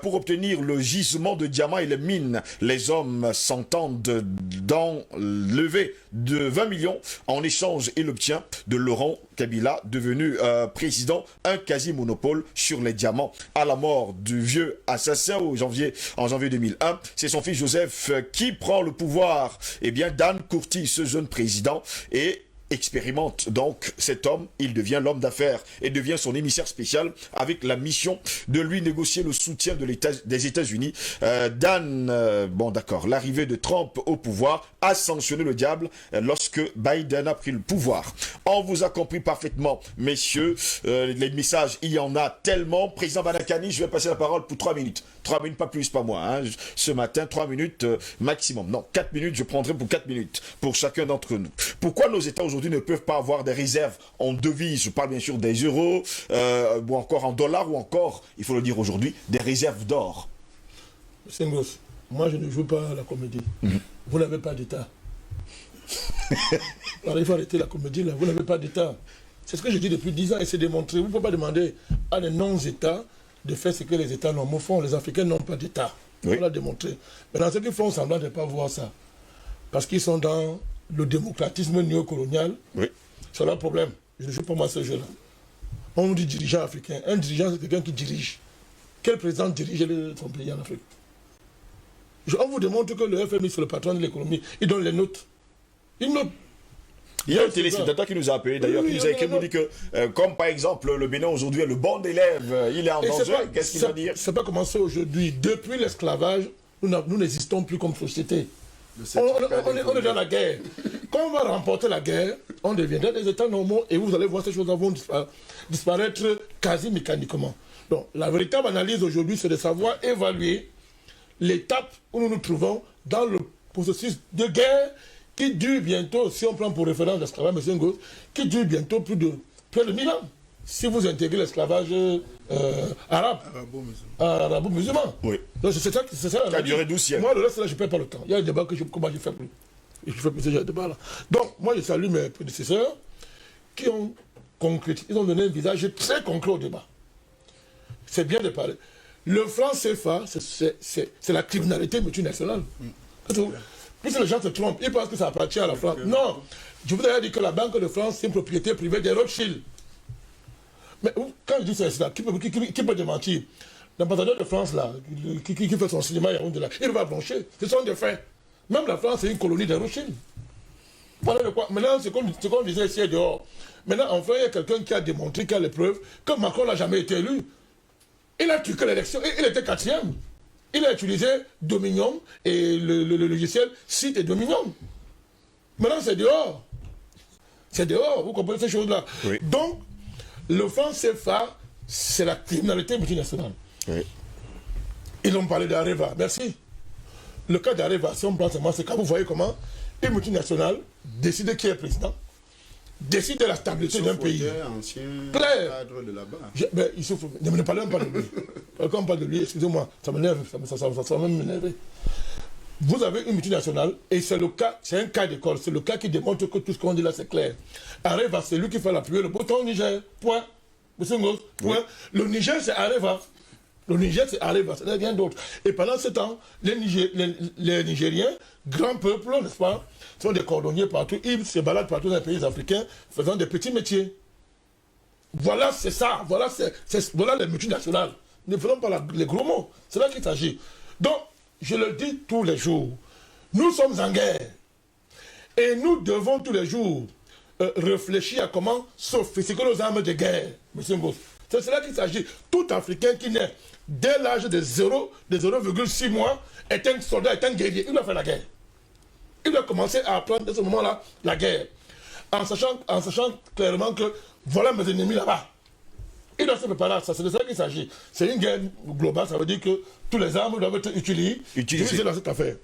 pour obtenir le gisement de diamants et les mines, les hommes s'entendent d'enlever de 20 millions en échange. Il obtient de Laurent Kabila, devenu président, un quasi-monopole sur les diamants. À la mort du vieux assassin en janvier 2001, c'est son fils Joseph qui prend le pouvoir. Eh bien, Dan courtille ce jeune président et expérimente donc cet homme, il devient l'homme d'affaires et devient son émissaire spécial avec la mission de lui négocier le soutien des États-Unis. Bon d'accord, l'arrivée de Trump au pouvoir a sanctionné le diable lorsque Biden a pris le pouvoir. On vous a compris parfaitement, messieurs, les messages, il y en a tellement. Président Banakani, je vais passer la parole pour 3 minutes. 3 minutes, pas plus, pas moins. Hein. Ce matin, 3 minutes maximum. Non, 4 minutes, je prendrai pour 4 minutes pour chacun d'entre nous. Pourquoi nos États aujourd'hui ne peuvent pas avoir des réserves en devises? Je parle bien sûr des euros, ou encore en dollars, ou encore, il faut le dire aujourd'hui, des réserves d'or. C'est Ngos, moi je ne joue pas à la comédie. Vous n'avez pas d'État. Alors il faut arrêter la comédie là, vous n'avez pas d'État. C'est ce que je dis depuis 10 ans et c'est démontré. Vous ne pouvez pas demander à des non-États de faire ce que les États normaux font. Les Africains n'ont pas d'État. Oui. On l'a démontré. Maintenant, ceux qui font semblant de ne pas voir ça, parce qu'ils sont dans le démocratisme néocolonial, oui. C'est leur problème. Je ne joue pas moi ce jeu-là. On nous dit dirigeant africain. Un dirigeant, c'est quelqu'un qui dirige. Quel président dirige son pays en Afrique? On vous démontre que le FMI, c'est le patron de l'économie. Il donne les notes. Il note. Il y a un téléspectateur qui nous a appelé, d'ailleurs, qui nous a écrit, nous dit que, comme par exemple, le Bénin aujourd'hui est le bon d'élèves, il est en danger. Qu'est-ce qu'il va dire? C'est pas commencé aujourd'hui. Depuis l'esclavage, nous n'existons plus comme société. On est dans la guerre. Quand on va remporter la guerre, on deviendra des États normaux et vous allez voir ces choses vont disparaître quasi mécaniquement. Donc, la véritable analyse aujourd'hui, c'est de savoir évaluer l'étape où nous nous trouvons dans le processus de guerre qui dure bientôt, si on prend pour référence l'esclavage, M. Ngos, qui dure bientôt près de 1000 ans. Si vous intégrez l'esclavage arabe, arabo-musulman. Oui. Donc c'est ça. Ça a duré 12 siècles. Moi, le reste, là, je ne perds pas le temps. Il y a un débat comment je fais plus. Je fais plus ce débat là. Donc, moi, je salue mes prédécesseurs qui ont concrétisé, ils ont donné un visage très concret au débat. C'est bien de parler. Le franc CFA, c'est la criminalité multinationale. Plus les gens se trompent, ils pensent que ça appartient à la France. Non, je vous ai dit que la Banque de France, c'est une propriété privée des Rothschild. Mais quand je dis ça, qui peut démentir? L'ambassadeur de France, là, qui fait son cinéma, il va blanchir. Ce sont des faits. Même la France, c'est une colonie des Rothschild. Voilà de quoi. Maintenant, ce qu'on disait ici dehors. Maintenant, enfin, il y a quelqu'un qui a démontré, qui a les preuves, que Macron n'a jamais été élu. Il a truqué l'élection, il était 4e. Il a utilisé Dominion et le logiciel Site et Dominion. Maintenant, c'est dehors. C'est dehors, vous comprenez ces choses-là. Oui. Donc, le franc CFA, c'est la criminalité multinationale. Oui. Ils ont parlé d'Areva, merci. Le cas d'Areva, si on prend seulement, c'est quand vous voyez comment une multinationale décide qui est président, décide de la stabilité d'un pays. Ancien cadre de là-bas. Ne parlez même pas de lui. Quand on parle de lui, excusez-moi, ça m'énerve, ça va même m'énerver. Vous avez une multinationale, et c'est le cas, c'est un cas d'école, c'est le cas qui démontre que tout ce qu'on dit là, c'est clair. Areva, c'est lui qui fait appuyer le bouton Niger, point. Monsieur Ngos, point. Oui. Le Niger, c'est Areva. Le Niger, c'est Areva, ce n'est rien d'autre. Et pendant ce temps, les Nigériens, grand peuple, n'est-ce pas, sont des cordonniers partout, ils se baladent partout dans les pays africains, faisant des petits métiers. Voilà, c'est ça. Voilà les multinationales. Ne faisons pas les gros mots. C'est là qu'il s'agit. Donc, je le dis tous les jours, nous sommes en guerre. Et nous devons tous les jours réfléchir à comment sophistiquer nos armes de guerre, M. Ngos. C'est cela qu'il s'agit. Tout Africain qui naît dès l'âge de 0,6 mois est un soldat, est un guerrier. Il doit faire la guerre. Il doit commencer à apprendre à ce moment-là la guerre. En sachant clairement que voilà mes ennemis là-bas. Il doit se préparer à ça. C'est de ça qu'il s'agit. C'est une guerre globale. Ça veut dire que tous les armes doivent être utilisées dans cette affaire.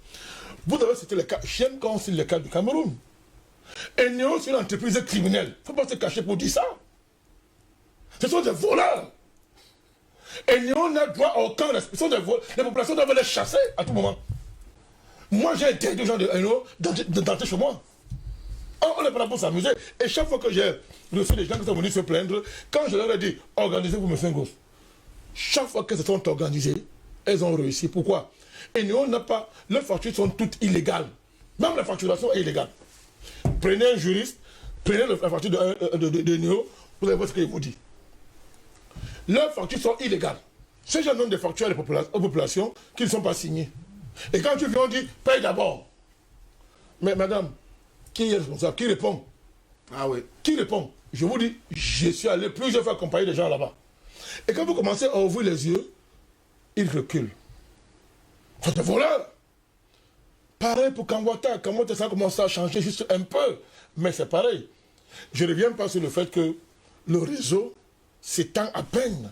Vous avez cité le cas. Chien quand c'est le cas du Cameroun. Et Néo, c'est une entreprise criminelle. Il ne faut pas se cacher pour dire ça. Ce sont des voleurs. Et Néo n'a droit à aucun respect. Ce sont des voleurs. Les populations doivent les chasser à tout moment. Moi, j'ai interdit aux gens de Néo d'entrer chez moi. On n'est pas là pour s'amuser. Et chaque fois que j'ai reçu des gens qui sont venus se plaindre, quand je leur ai dit, organisez-vous, M. Ngos. Chaque fois qu'elles se sont organisées, elles ont réussi. Pourquoi? Et Néo n'a pas... Leurs factures sont toutes illégales. Même la facturation est illégale. Prenez un juriste, prenez la facture de Néo, vous allez voir ce qu'il vous dit. Leurs factures sont illégales. Ces gens donnent des factures aux populations qui ne sont pas signées. Et quand tu viens, on dit, paye d'abord. Mais madame, qui est responsable? Qui répond? Ah oui. Qui répond? Je vous dis, je suis allé plusieurs fois accompagner des gens là-bas. Et quand vous commencez à ouvrir les yeux, ils reculent. C'est des voleurs. Pareil pour Kangwata. Kangwata, ça commence à changer juste un peu. Mais c'est pareil. Je ne reviens pas sur le fait que le réseau s'étend à peine.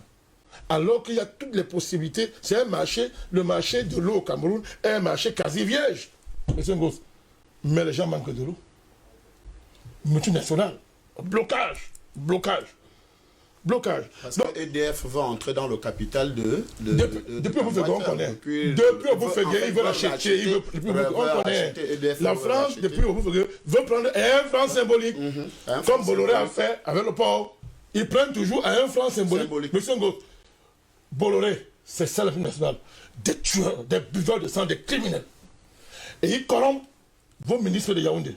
Alors qu'il y a toutes les possibilités. C'est un marché, le marché de l'eau au Cameroun est un marché quasi vierge. Mais les gens manquent de l'eau. Multinationale. Blocage. Parce que EDF va entrer dans le capital depuis Oboufégué, on connaît. Depuis Oboufégué, ils veulent acheter. On connaît. La France, depuis Oboufégué, veut prendre un franc symbolique. Comme Bolloré a fait avec le port. Ils prennent toujours à un franc symbolique. Monsieur Ngo, Bolloré, c'est ça la vie nationale. Des tueurs, des buveurs de sang, des criminels. Et ils corrompent vos ministres de Yaoundé.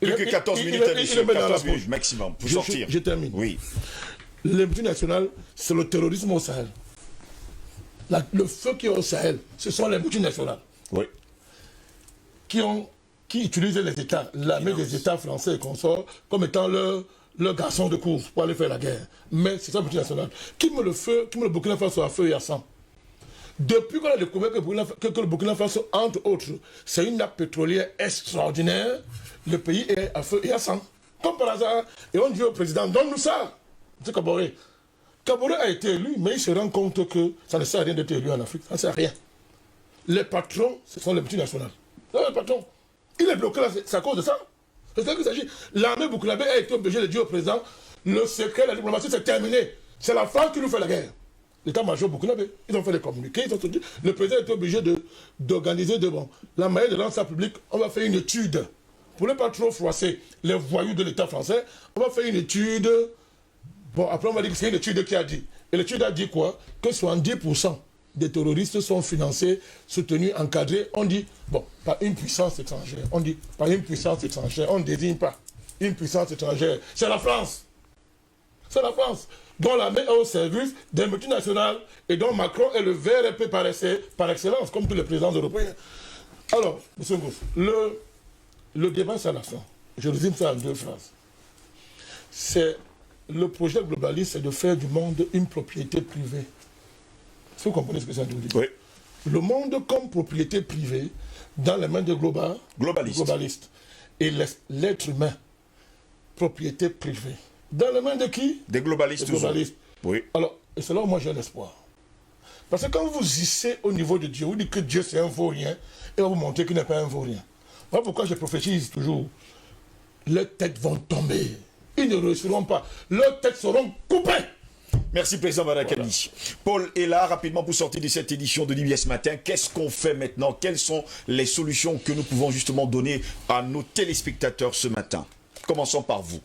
Plus que 14 minutes, 14 minutes maximum pour sortir. Je termine. Oui. Les multinationales, c'est le terrorisme au Sahel. Le feu qui est au Sahel, ce sont les multinationales. Oui. Qui utilisent les États, l'armée des États français et consorts, comme étant leur garçon de course pour aller faire la guerre. Mais c'est ça, multinationale. Qui met le Burkina Faso à feu et à sang? Depuis qu'on a découvert que le Burkina Faso, entre autres, c'est une nappe pétrolière extraordinaire, le pays est à feu et à sang. Comme par hasard. Et on dit au président, donne-nous ça. C'est Kaboré. Kaboré a été élu, mais il se rend compte que ça ne sert à rien d'être élu en Afrique. Ça ne sert à rien. Les patrons, ce sont les multinationales. Le patron, il est bloqué là, c'est à cause de ça. C'est ça qu'il s'agit. L'armée burkinabé a été obligée de dire au président, le secret de la diplomatie, c'est terminé. C'est la France qui nous fait la guerre. L'état-major burkinabé, ils ont fait des communiqués, ils ont dit, le président est obligé d'organiser la manière de lancer public, on va faire une étude. Pour ne pas trop froisser les voyous de l'État français, on va faire une étude. Bon, après on va dire que c'est une étude qui a dit. Et l'étude a dit quoi? Que 70% des terroristes sont financés, soutenus, encadrés. On dit, bon, par une puissance étrangère. On dit, par une puissance étrangère. On ne désigne pas une puissance étrangère. C'est la France. C'est la France. Dont l'armée est au service des multinationales et dont Macron est le VRP par excellence, comme tous les présidents européens. Alors, M. Ngouff, le débat, c'est à la fin. Je résume ça en 2 phrases. Le projet globaliste, c'est de faire du monde une propriété privée. Est-ce que vous comprenez ce que ça veut dire? Oui. Le monde comme propriété privée dans les mains des globalistes. Et l'être humain, propriété privée. Dans les mains de qui? Des globalistes. Des globalistes. Oui. Alors, et c'est là où moi j'ai l'espoir. Parce que quand vous hissez au niveau de Dieu, vous dites que Dieu c'est un vaurien, et on va vous montrer qu'il n'est pas un vaurien. Voilà pourquoi je prophétise toujours. Leurs têtes vont tomber. Ils ne réussiront pas. Leurs têtes seront coupées. Merci, président Barakani. Voilà. Paul est là rapidement pour sortir de cette édition de Libye ce matin. Qu'est-ce qu'on fait maintenant? Quelles sont les solutions que nous pouvons justement donner à nos téléspectateurs ce matin? Commençons par vous.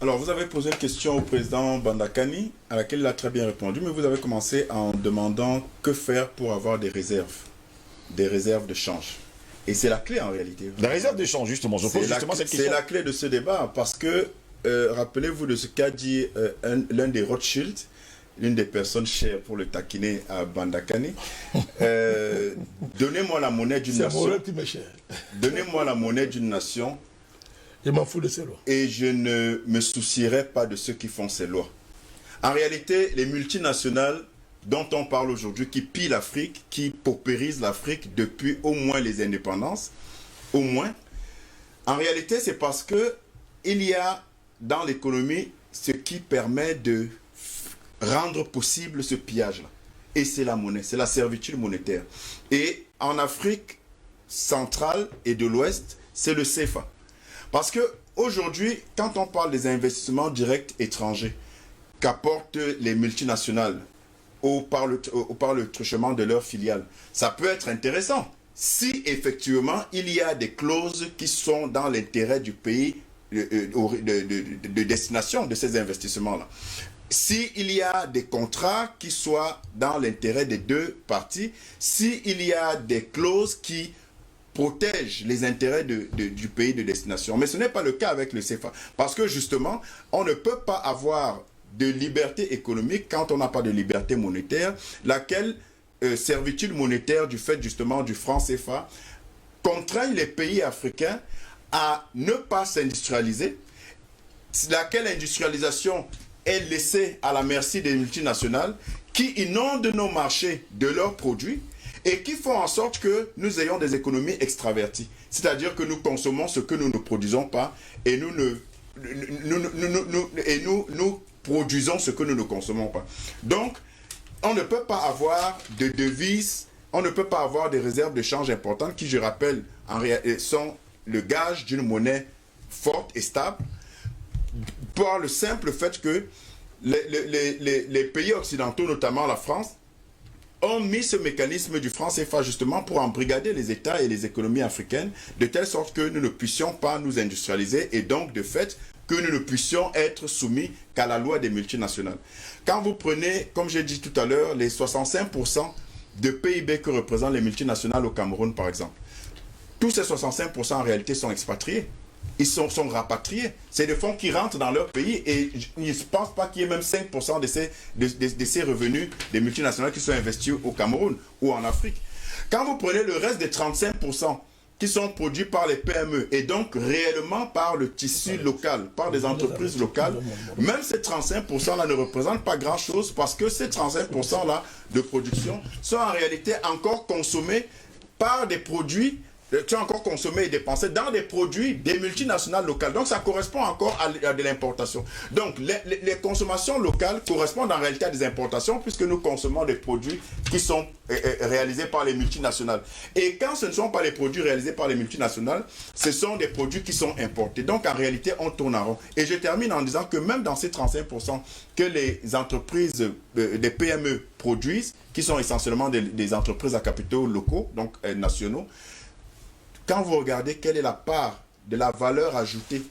Alors, vous avez posé une question au président Bandakani, à laquelle il a très bien répondu, mais vous avez commencé en demandant que faire pour avoir des réserves de change. Et c'est la clé en réalité. La réserve de change, justement. Je pose justement cette question. C'est la clé de ce débat, parce que, rappelez-vous de ce qu'a dit l'un des Rothschild, l'une des personnes chères pour le taquiner à Bandakani. Donnez-moi la monnaie d'une nation. Donnez-moi la monnaie d'une nation. Je m'en fous de ces lois. Et je ne me soucierai pas de ceux qui font ces lois. En réalité, les multinationales dont on parle aujourd'hui, qui pillent l'Afrique, qui paupérisent l'Afrique depuis au moins les indépendances, au moins, en réalité, c'est parce que il y a dans l'économie ce qui permet de rendre possible ce pillage-là. Et c'est la monnaie, c'est la servitude monétaire. Et en Afrique centrale et de l'Ouest, c'est le CFA. Parce que aujourd'hui, quand on parle des investissements directs étrangers qu'apportent les multinationales par le truchement de leurs filiales, ça peut être intéressant si effectivement il y a des clauses qui sont dans l'intérêt du pays de destination de ces investissements-là. S'il y a des contrats qui soient dans l'intérêt des deux parties, s'il y a des clauses qui protège les intérêts du pays de destination. Mais ce n'est pas le cas avec le CFA. Parce que justement, on ne peut pas avoir de liberté économique quand on n'a pas de liberté monétaire, laquelle servitude monétaire du fait justement du franc CFA contraint les pays africains à ne pas s'industrialiser laquelle industrialisation est laissée à la merci des multinationales qui inondent nos marchés de leurs produits et qui font en sorte que nous ayons des économies extraverties. C'est-à-dire que nous consommons ce que nous ne produisons pas et nous produisons ce que nous ne consommons pas. Donc, on ne peut pas avoir de devises, on ne peut pas avoir des réserves de change importantes qui, je rappelle, sont le gage d'une monnaie forte et stable, par le simple fait que les pays occidentaux, notamment la France, ont mis ce mécanisme du franc CFA justement pour embrigader les États et les économies africaines, de telle sorte que nous ne puissions pas nous industrialiser et donc de fait que nous ne puissions être soumis qu'à la loi des multinationales. Quand vous prenez, comme j'ai dit tout à l'heure, les 65% de PIB que représentent les multinationales au Cameroun par exemple, tous ces 65% en réalité sont expatriés. Ils sont rapatriés. C'est des fonds qui rentrent dans leur pays et je ne pense pas qu'il y ait même 5% de ces revenus des multinationales qui sont investis au Cameroun ou en Afrique. Quand vous prenez le reste des 35% qui sont produits par les PME et donc réellement par le tissu local, par des entreprises locales, même ces 35%-là ne représentent pas grand-chose parce que ces 35%-là de production sont en réalité encore consommés par des produits qui sont encore consommés et dépensés dans des produits des multinationales locales. Donc ça correspond encore à de l'importation. Donc les consommations locales correspondent en réalité à des importations puisque nous consommons des produits qui sont réalisés par les multinationales. Et quand ce ne sont pas les produits réalisés par les multinationales, ce sont des produits qui sont importés. Donc en réalité, on tourne en rond. Et je termine en disant que même dans ces 35% que les entreprises, des PME produisent, qui sont essentiellement des entreprises à capitaux locaux, donc nationaux, quand vous regardez quelle est la part de la valeur ajoutée,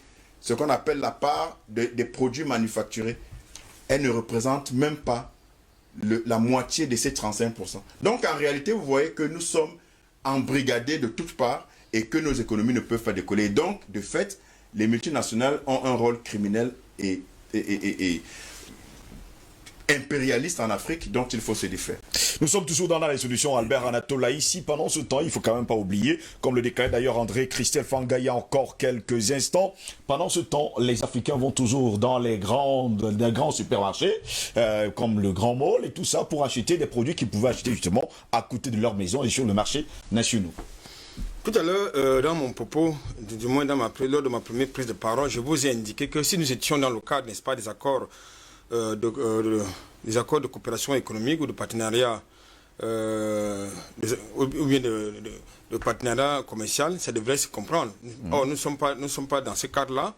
ce qu'on appelle la part des produits manufacturés, elle ne représente même pas la moitié de ces 35%. Donc en réalité, vous voyez que nous sommes embrigadés de toutes parts et que nos économies ne peuvent pas décoller. Et donc, de fait, les multinationales ont un rôle criminel et impérialiste en Afrique dont il faut se défaire. Nous sommes toujours dans la résolution Albert Anatola. Ici, pendant ce temps, il ne faut quand même pas oublier, comme le déclare d'ailleurs André Christophe Fangaya encore quelques instants, pendant ce temps, les Africains vont toujours dans les grands supermarchés, comme le Grand Mall et tout ça, pour acheter des produits qu'ils pouvaient acheter justement à côté de leur maison et sur le marché national. Tout à l'heure, dans mon propos, du moins lors de ma première prise de parole, je vous ai indiqué que si nous étions dans le cadre, n'est-ce pas, des accords de coopération économique ou de partenariat ou bien de partenariat commercial, ça devrait se comprendre. Or, nous ne sommes pas dans ce cadre-là.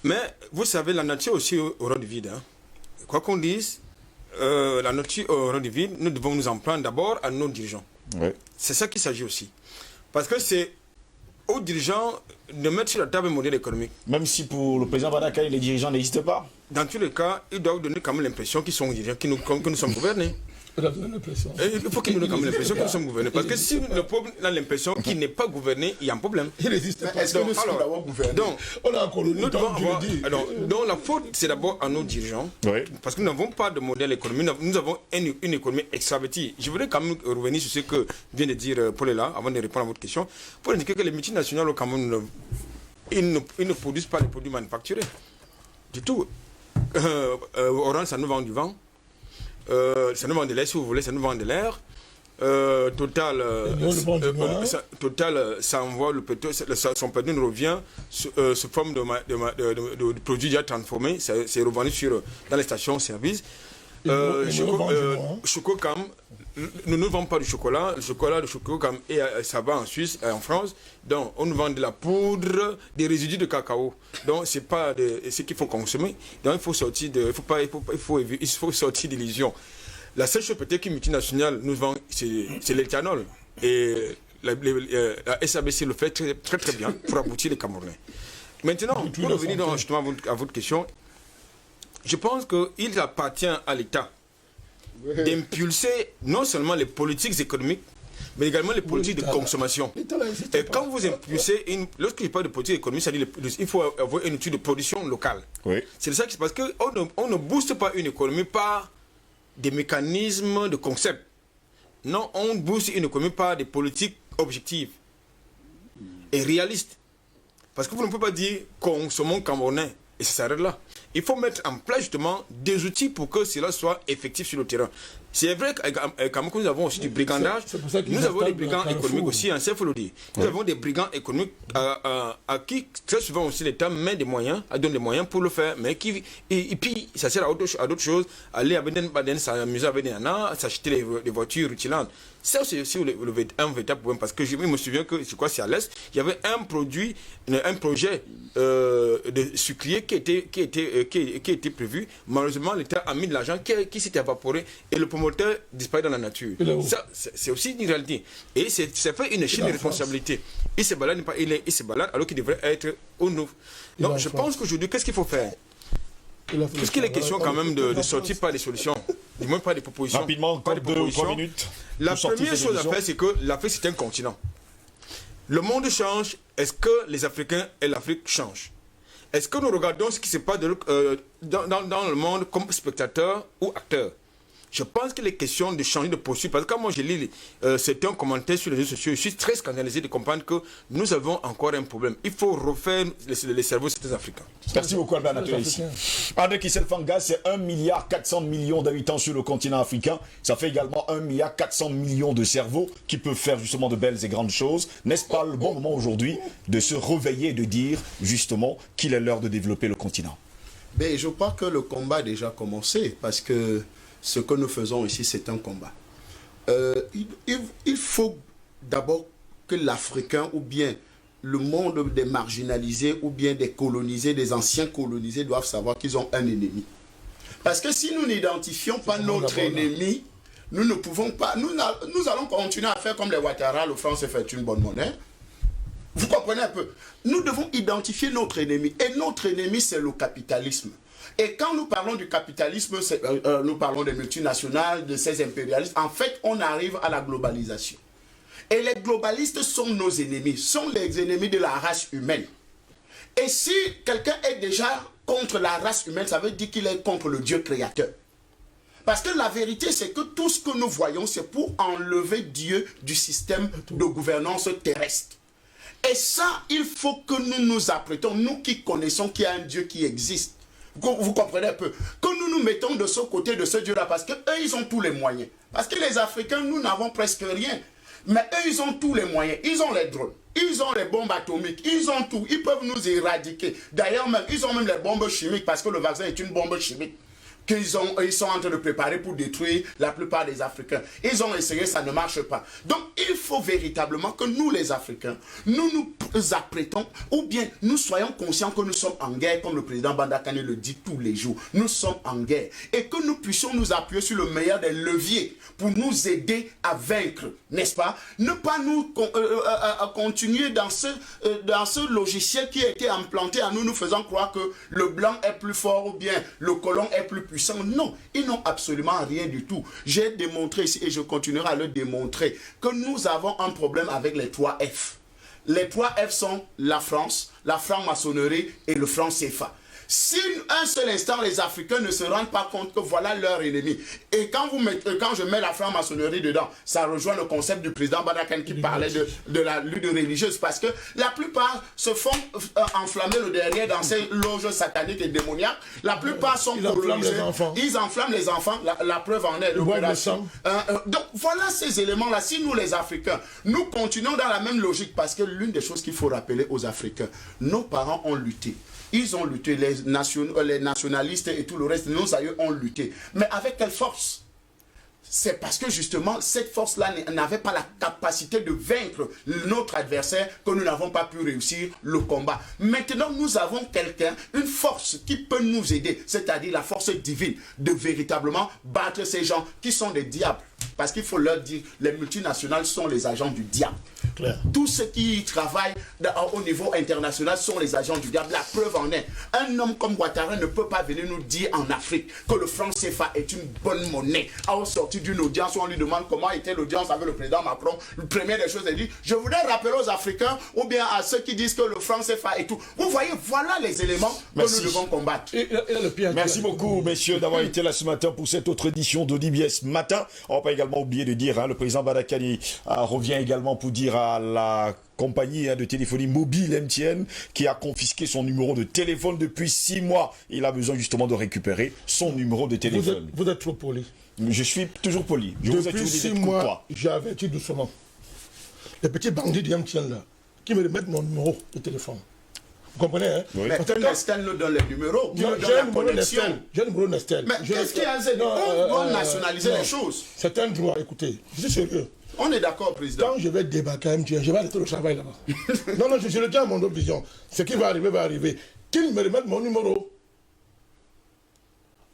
Mais vous savez, la nature aussi aura du vide. Hein. Quoi qu'on dise, la nature aura du vide, nous devons nous en prendre d'abord à nos dirigeants. Ouais. C'est ça qu'il s'agit aussi. Parce que c'est aux dirigeants de mettre sur la table un modèle économique. Même si pour le président Badaka, les dirigeants n'existent pas. Dans tous les cas, ils doivent donner quand même l'impression qu'ils sont dirigeants, que nous sommes gouvernés. Il faut qu'ils nous donnent quand même l'impression que nous sommes gouvernés. Parce que si le peuple a l'impression qu'il n'est pas gouverné, il y a un problème. Il n'existe pas. Est-ce que nous sommes d'abord gouvernés? Donc, on a encore nous devons avoir. Donc la faute, c'est d'abord à nos dirigeants. Oui. Parce que nous n'avons pas de modèle économique. Nous avons une économie extravertie. Je voudrais quand même revenir sur ce que vient de dire Paul là, avant de répondre à votre question, pour indiquer que les multinationales au Cameroun, ils ne produisent pas les produits manufacturés. Du tout. Orange, ça nous vend du vent. Ça nous vend de l'air, si vous voulez, ça nous vend de l'air. Total, ça envoie le pétrole, son pétrole nous revient sous forme de produits déjà transformés. C'est revendu dans les stations-service. Chococam, nous ne vendons pas du chocolat. Le chocolat de Chococam, ça va en Suisse et en France. Donc, on nous vend de la poudre, des résidus de cacao. Donc, ce n'est pas ce qu'il faut consommer. Donc, il faut sortir d'illusion. La seule chose peut-être qu'une multinationale nous vend, c'est l'éthanol. Et la SABC le fait très, très, très bien pour aboutir les Camerounais. Maintenant, pour revenir justement à votre question, je pense qu'il appartient à l'État d'impulser non seulement les politiques économiques, mais également les politiques de consommation. Et quand vous impulsez, lorsque je parle de politique économique, c'est-à-dire il faut avoir une étude de production locale. Oui. C'est ça qui se passe, qu'on ne booste pas une économie par des mécanismes de concept. Non, on booste une économie par des politiques objectives et réalistes. Parce que vous ne pouvez pas dire consommons camerounais. et ça s'arrête là. Il faut mettre en place justement des outils pour que cela soit effectif sur le terrain. C'est vrai qu'à Cameroun, nous avons aussi du brigandage. Nous avons des brigands économiques aussi, il faut le dire. Nous avons des brigands économiques à qui, très souvent aussi, l'État met des moyens, donne des moyens pour le faire, mais qui, et puis ça sert à d'autres choses, aller à Beden, s'amuser avec des nanas, s'acheter des voitures rutilantes. Ça, c'est aussi un véritable problème, parce que je me souviens que, je crois que c'est à l'Est, il y avait un projet de sucrier qui était prévu. Malheureusement, l'État a mis de l'argent qui s'est évaporé et le promoteur disparaît dans la nature. Ça, c'est aussi une réalité. Et c'est fait une chaîne de responsabilité. Il se balade alors qu'il devrait être au nouveau. Donc, je pense qu'aujourd'hui, qu'est-ce qu'il faut faire? Puisqu'il est question quand même de sortir par des solutions, du moins pas des propositions. Rapidement, pas des propositions. 3 minutes. La première chose à faire, c'est que l'Afrique, c'est un continent. Le monde change. Est-ce que les Africains et l'Afrique changent? Est-ce que nous regardons ce qui se passe dans le monde comme spectateurs ou acteurs? Je pense qu'il est question de changer de posture. Parce que quand moi je lis certains commentaires sur les réseaux sociaux, je suis très scandalisé de comprendre que nous avons encore un problème. Il faut refaire les cerveaux des Africains. Merci beaucoup, Albert Nature. André Kisselfanga, c'est 1,4 milliard d'habitants sur le continent africain. Ça fait également 1,4 milliard de cerveaux qui peuvent faire justement de belles et grandes choses. N'est-ce pas le bon moment aujourd'hui de se réveiller et de dire justement qu'il est l'heure de développer le continent? Mais je crois que le combat a déjà commencé parce que ce que nous faisons ici, c'est un combat. Il faut d'abord que l'Africain ou bien le monde des marginalisés ou bien des colonisés, des anciens colonisés doivent savoir qu'ils ont un ennemi. Parce que si nous n'identifions pas notre ennemi, nous ne pouvons pas, nous allons continuer à faire comme les Ouattara, le franc CFA fait une bonne monnaie. Vous comprenez un peu? Nous devons identifier notre ennemi. Et notre ennemi, c'est le capitalisme. Et quand nous parlons du capitalisme, nous parlons des multinationales, de ces impérialistes. En fait, on arrive à la globalisation. Et les globalistes sont nos ennemis, sont les ennemis de la race humaine. Et si quelqu'un est déjà contre la race humaine, ça veut dire qu'il est contre le Dieu créateur. Parce que la vérité, c'est que tout ce que nous voyons, c'est pour enlever Dieu du système de gouvernance terrestre. Et ça, il faut que nous nous apprêtons, nous qui connaissons qu'il y a un Dieu qui existe. Vous comprenez un peu? Que nous nous mettons de ce côté de ce Dieu-là, parce qu'eux, ils ont tous les moyens. Parce que les Africains, nous n'avons presque rien. Mais eux, ils ont tous les moyens. Ils ont les drones, ils ont les bombes atomiques, ils ont tout. Ils peuvent nous éradiquer. D'ailleurs, ils ont même les bombes chimiques, parce que le vaccin est une bombe chimique qu'ils sont en train de préparer pour détruire la plupart des Africains. Ils ont essayé, ça ne marche pas. Donc, il faut véritablement que nous, les Africains, nous nous apprêtons, ou bien nous soyons conscients que nous sommes en guerre, comme le président Bandakane le dit tous les jours. Nous sommes en guerre. Et que nous puissions nous appuyer sur le meilleur des leviers pour nous aider à vaincre, n'est-ce pas? Ne pas nous continuer dans ce logiciel qui a été implanté en nous, nous faisant croire que le blanc est plus fort ou bien le colon est plus puissant. Non, ils n'ont absolument rien du tout. J'ai démontré ici et je continuerai à le démontrer que nous avons un problème avec les 3 F. Les 3 F sont la France, la franc-maçonnerie et le franc CFA. Si un seul instant les Africains ne se rendent pas compte que voilà leur ennemi, et quand je mets la franc-maçonnerie dedans, ça rejoint le concept du président Badakan qui parlait de la lutte religieuse, parce que la plupart se font enflammer le derrière dans ces loges sataniques et démoniaques. La plupart sont colonisés. Ils enflamment les enfants. La preuve en est l'opération. Donc voilà ces éléments-là. Si nous les Africains, nous continuons dans la même logique, parce que l'une des choses qu'il faut rappeler aux Africains, nos parents ont lutté. Ils ont lutté, les nationalistes et tout le reste, nos aïeux ont lutté. Mais avec quelle force? C'est parce que justement, cette force-là n'avait pas la capacité de vaincre notre adversaire que nous n'avons pas pu réussir le combat. Maintenant, nous avons quelqu'un, une force qui peut nous aider, c'est-à-dire la force divine, de véritablement battre ces gens qui sont des diables. Parce qu'il faut leur dire, les multinationales sont les agents du diable. Claire. Tous ceux qui travaillent au niveau international sont les agents du diable. La preuve en est. Un homme comme Ouattara ne peut pas venir nous dire en Afrique que le franc CFA est une bonne monnaie. À sortir d'une audience où on lui demande comment était l'audience avec le président Macron, la première des choses, il dit, je voudrais rappeler aux Africains ou bien à ceux qui disent que le franc CFA et tout. Vous voyez, voilà les éléments que nous devons combattre. Merci beaucoup, messieurs, d'avoir été là ce matin pour cette autre édition d'Audibiès Matin. On va pas également oublier de dire, le président Badakani revient également pour dire à la compagnie de téléphonie mobile MTN qui a confisqué son numéro de téléphone depuis 6 mois. Il a besoin justement de récupérer son numéro de téléphone. Vous êtes trop poli. Je suis toujours poli. Je vous ai Depuis toujours dit 6 d'être mois, courtois. j'ai averti doucement. Les petits bandits du MTN là, qui me remettent mon numéro de téléphone. Vous comprenez, hein? Oui. Mais Nestel nous donne les numéros, qui nous donne J'ai la un numéro connexion. Nestel. J'ai un numéro Nestel. Mais qu'est-ce qu'il y a? On doit nationaliser les choses. C'est un droit, écoutez. Je suis sérieux. On est d'accord, président. Quand je vais débarquer à MTN, je vais arrêter le travail là-bas. non, je le dis à mon autre vision. Ce qui va arriver, va arriver. Qu'ils me remettent mon numéro.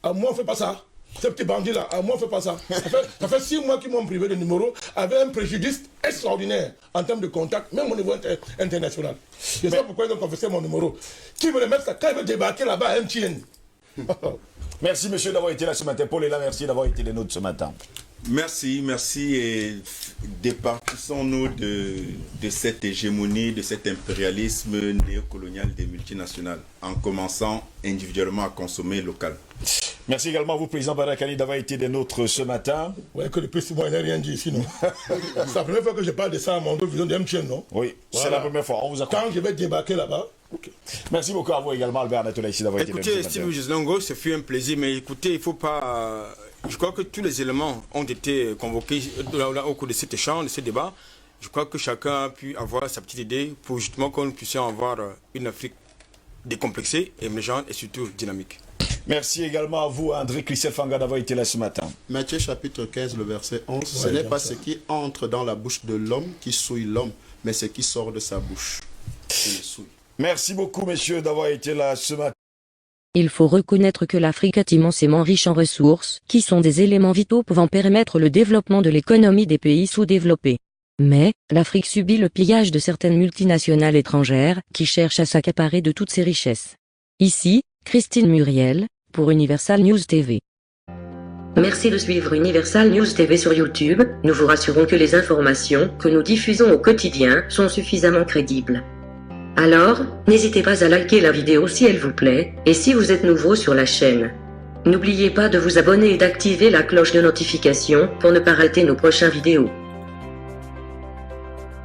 À moi, on ne fait pas ça. Ces petits bandits-là, à moi, on ne fait pas ça. Ça fait 6 mois qu'ils m'ont privé de numéro avec un préjudice extraordinaire en termes de contact, même au niveau international. Je sais pourquoi ils ont confisqué mon numéro. Qui me remettent ça quand ils veulent débarquer là-bas à MTN. Merci, monsieur, d'avoir été là ce matin. Paul est là, merci d'avoir été les nôtres ce matin. Merci, merci. Et départissons-nous de cette hégémonie, de cet impérialisme néocolonial des multinationales, en commençant individuellement à consommer local. Merci également à vous, président Badakani, d'avoir été des nôtres ce matin. Vous voyez que depuis 6 mois, il n'a rien dit ici, non? C'est la première fois que je parle de ça à mon autre vision de MTN, non? Oui, Voilà. c'est la première fois. On vous accompagne. Quand je vais débarquer là-bas, ok. Merci beaucoup à vous également, Albert Natola, ici d'avoir été là Écoutez, ce Steve matin. Gislongo, ce fut un plaisir, mais écoutez, il ne faut pas... je crois que tous les éléments ont été convoqués au cours de cet échange, de ce débat. Je crois que chacun a pu avoir sa petite idée pour justement qu'on puisse avoir une Afrique décomplexée, émergente et surtout dynamique. Merci également à vous, André Christophe-Fanga, d'avoir été là ce matin. Matthieu chapitre 15, le verset 11. Ce n'est j'aime pas ça. ce qui entre dans la bouche de l'homme qui souille l'homme, mais ce qui sort de sa bouche qui le souille. Merci beaucoup, messieurs, d'avoir été là ce matin. Il faut reconnaître que l'Afrique est immensément riche en ressources, qui sont des éléments vitaux pouvant permettre le développement de l'économie des pays sous-développés. Mais, l'Afrique subit le pillage de certaines multinationales étrangères, qui cherchent à s'accaparer de toutes ces richesses. Ici, Christine Muriel, pour Universal News TV. Merci de suivre Universal News TV sur YouTube. Nous vous rassurons que les informations que nous diffusons au quotidien sont suffisamment crédibles. Alors, n'hésitez pas à liker la vidéo si elle vous plaît, et si vous êtes nouveau sur la chaîne. N'oubliez pas de vous abonner et d'activer la cloche de notification pour ne pas rater nos prochaines vidéos.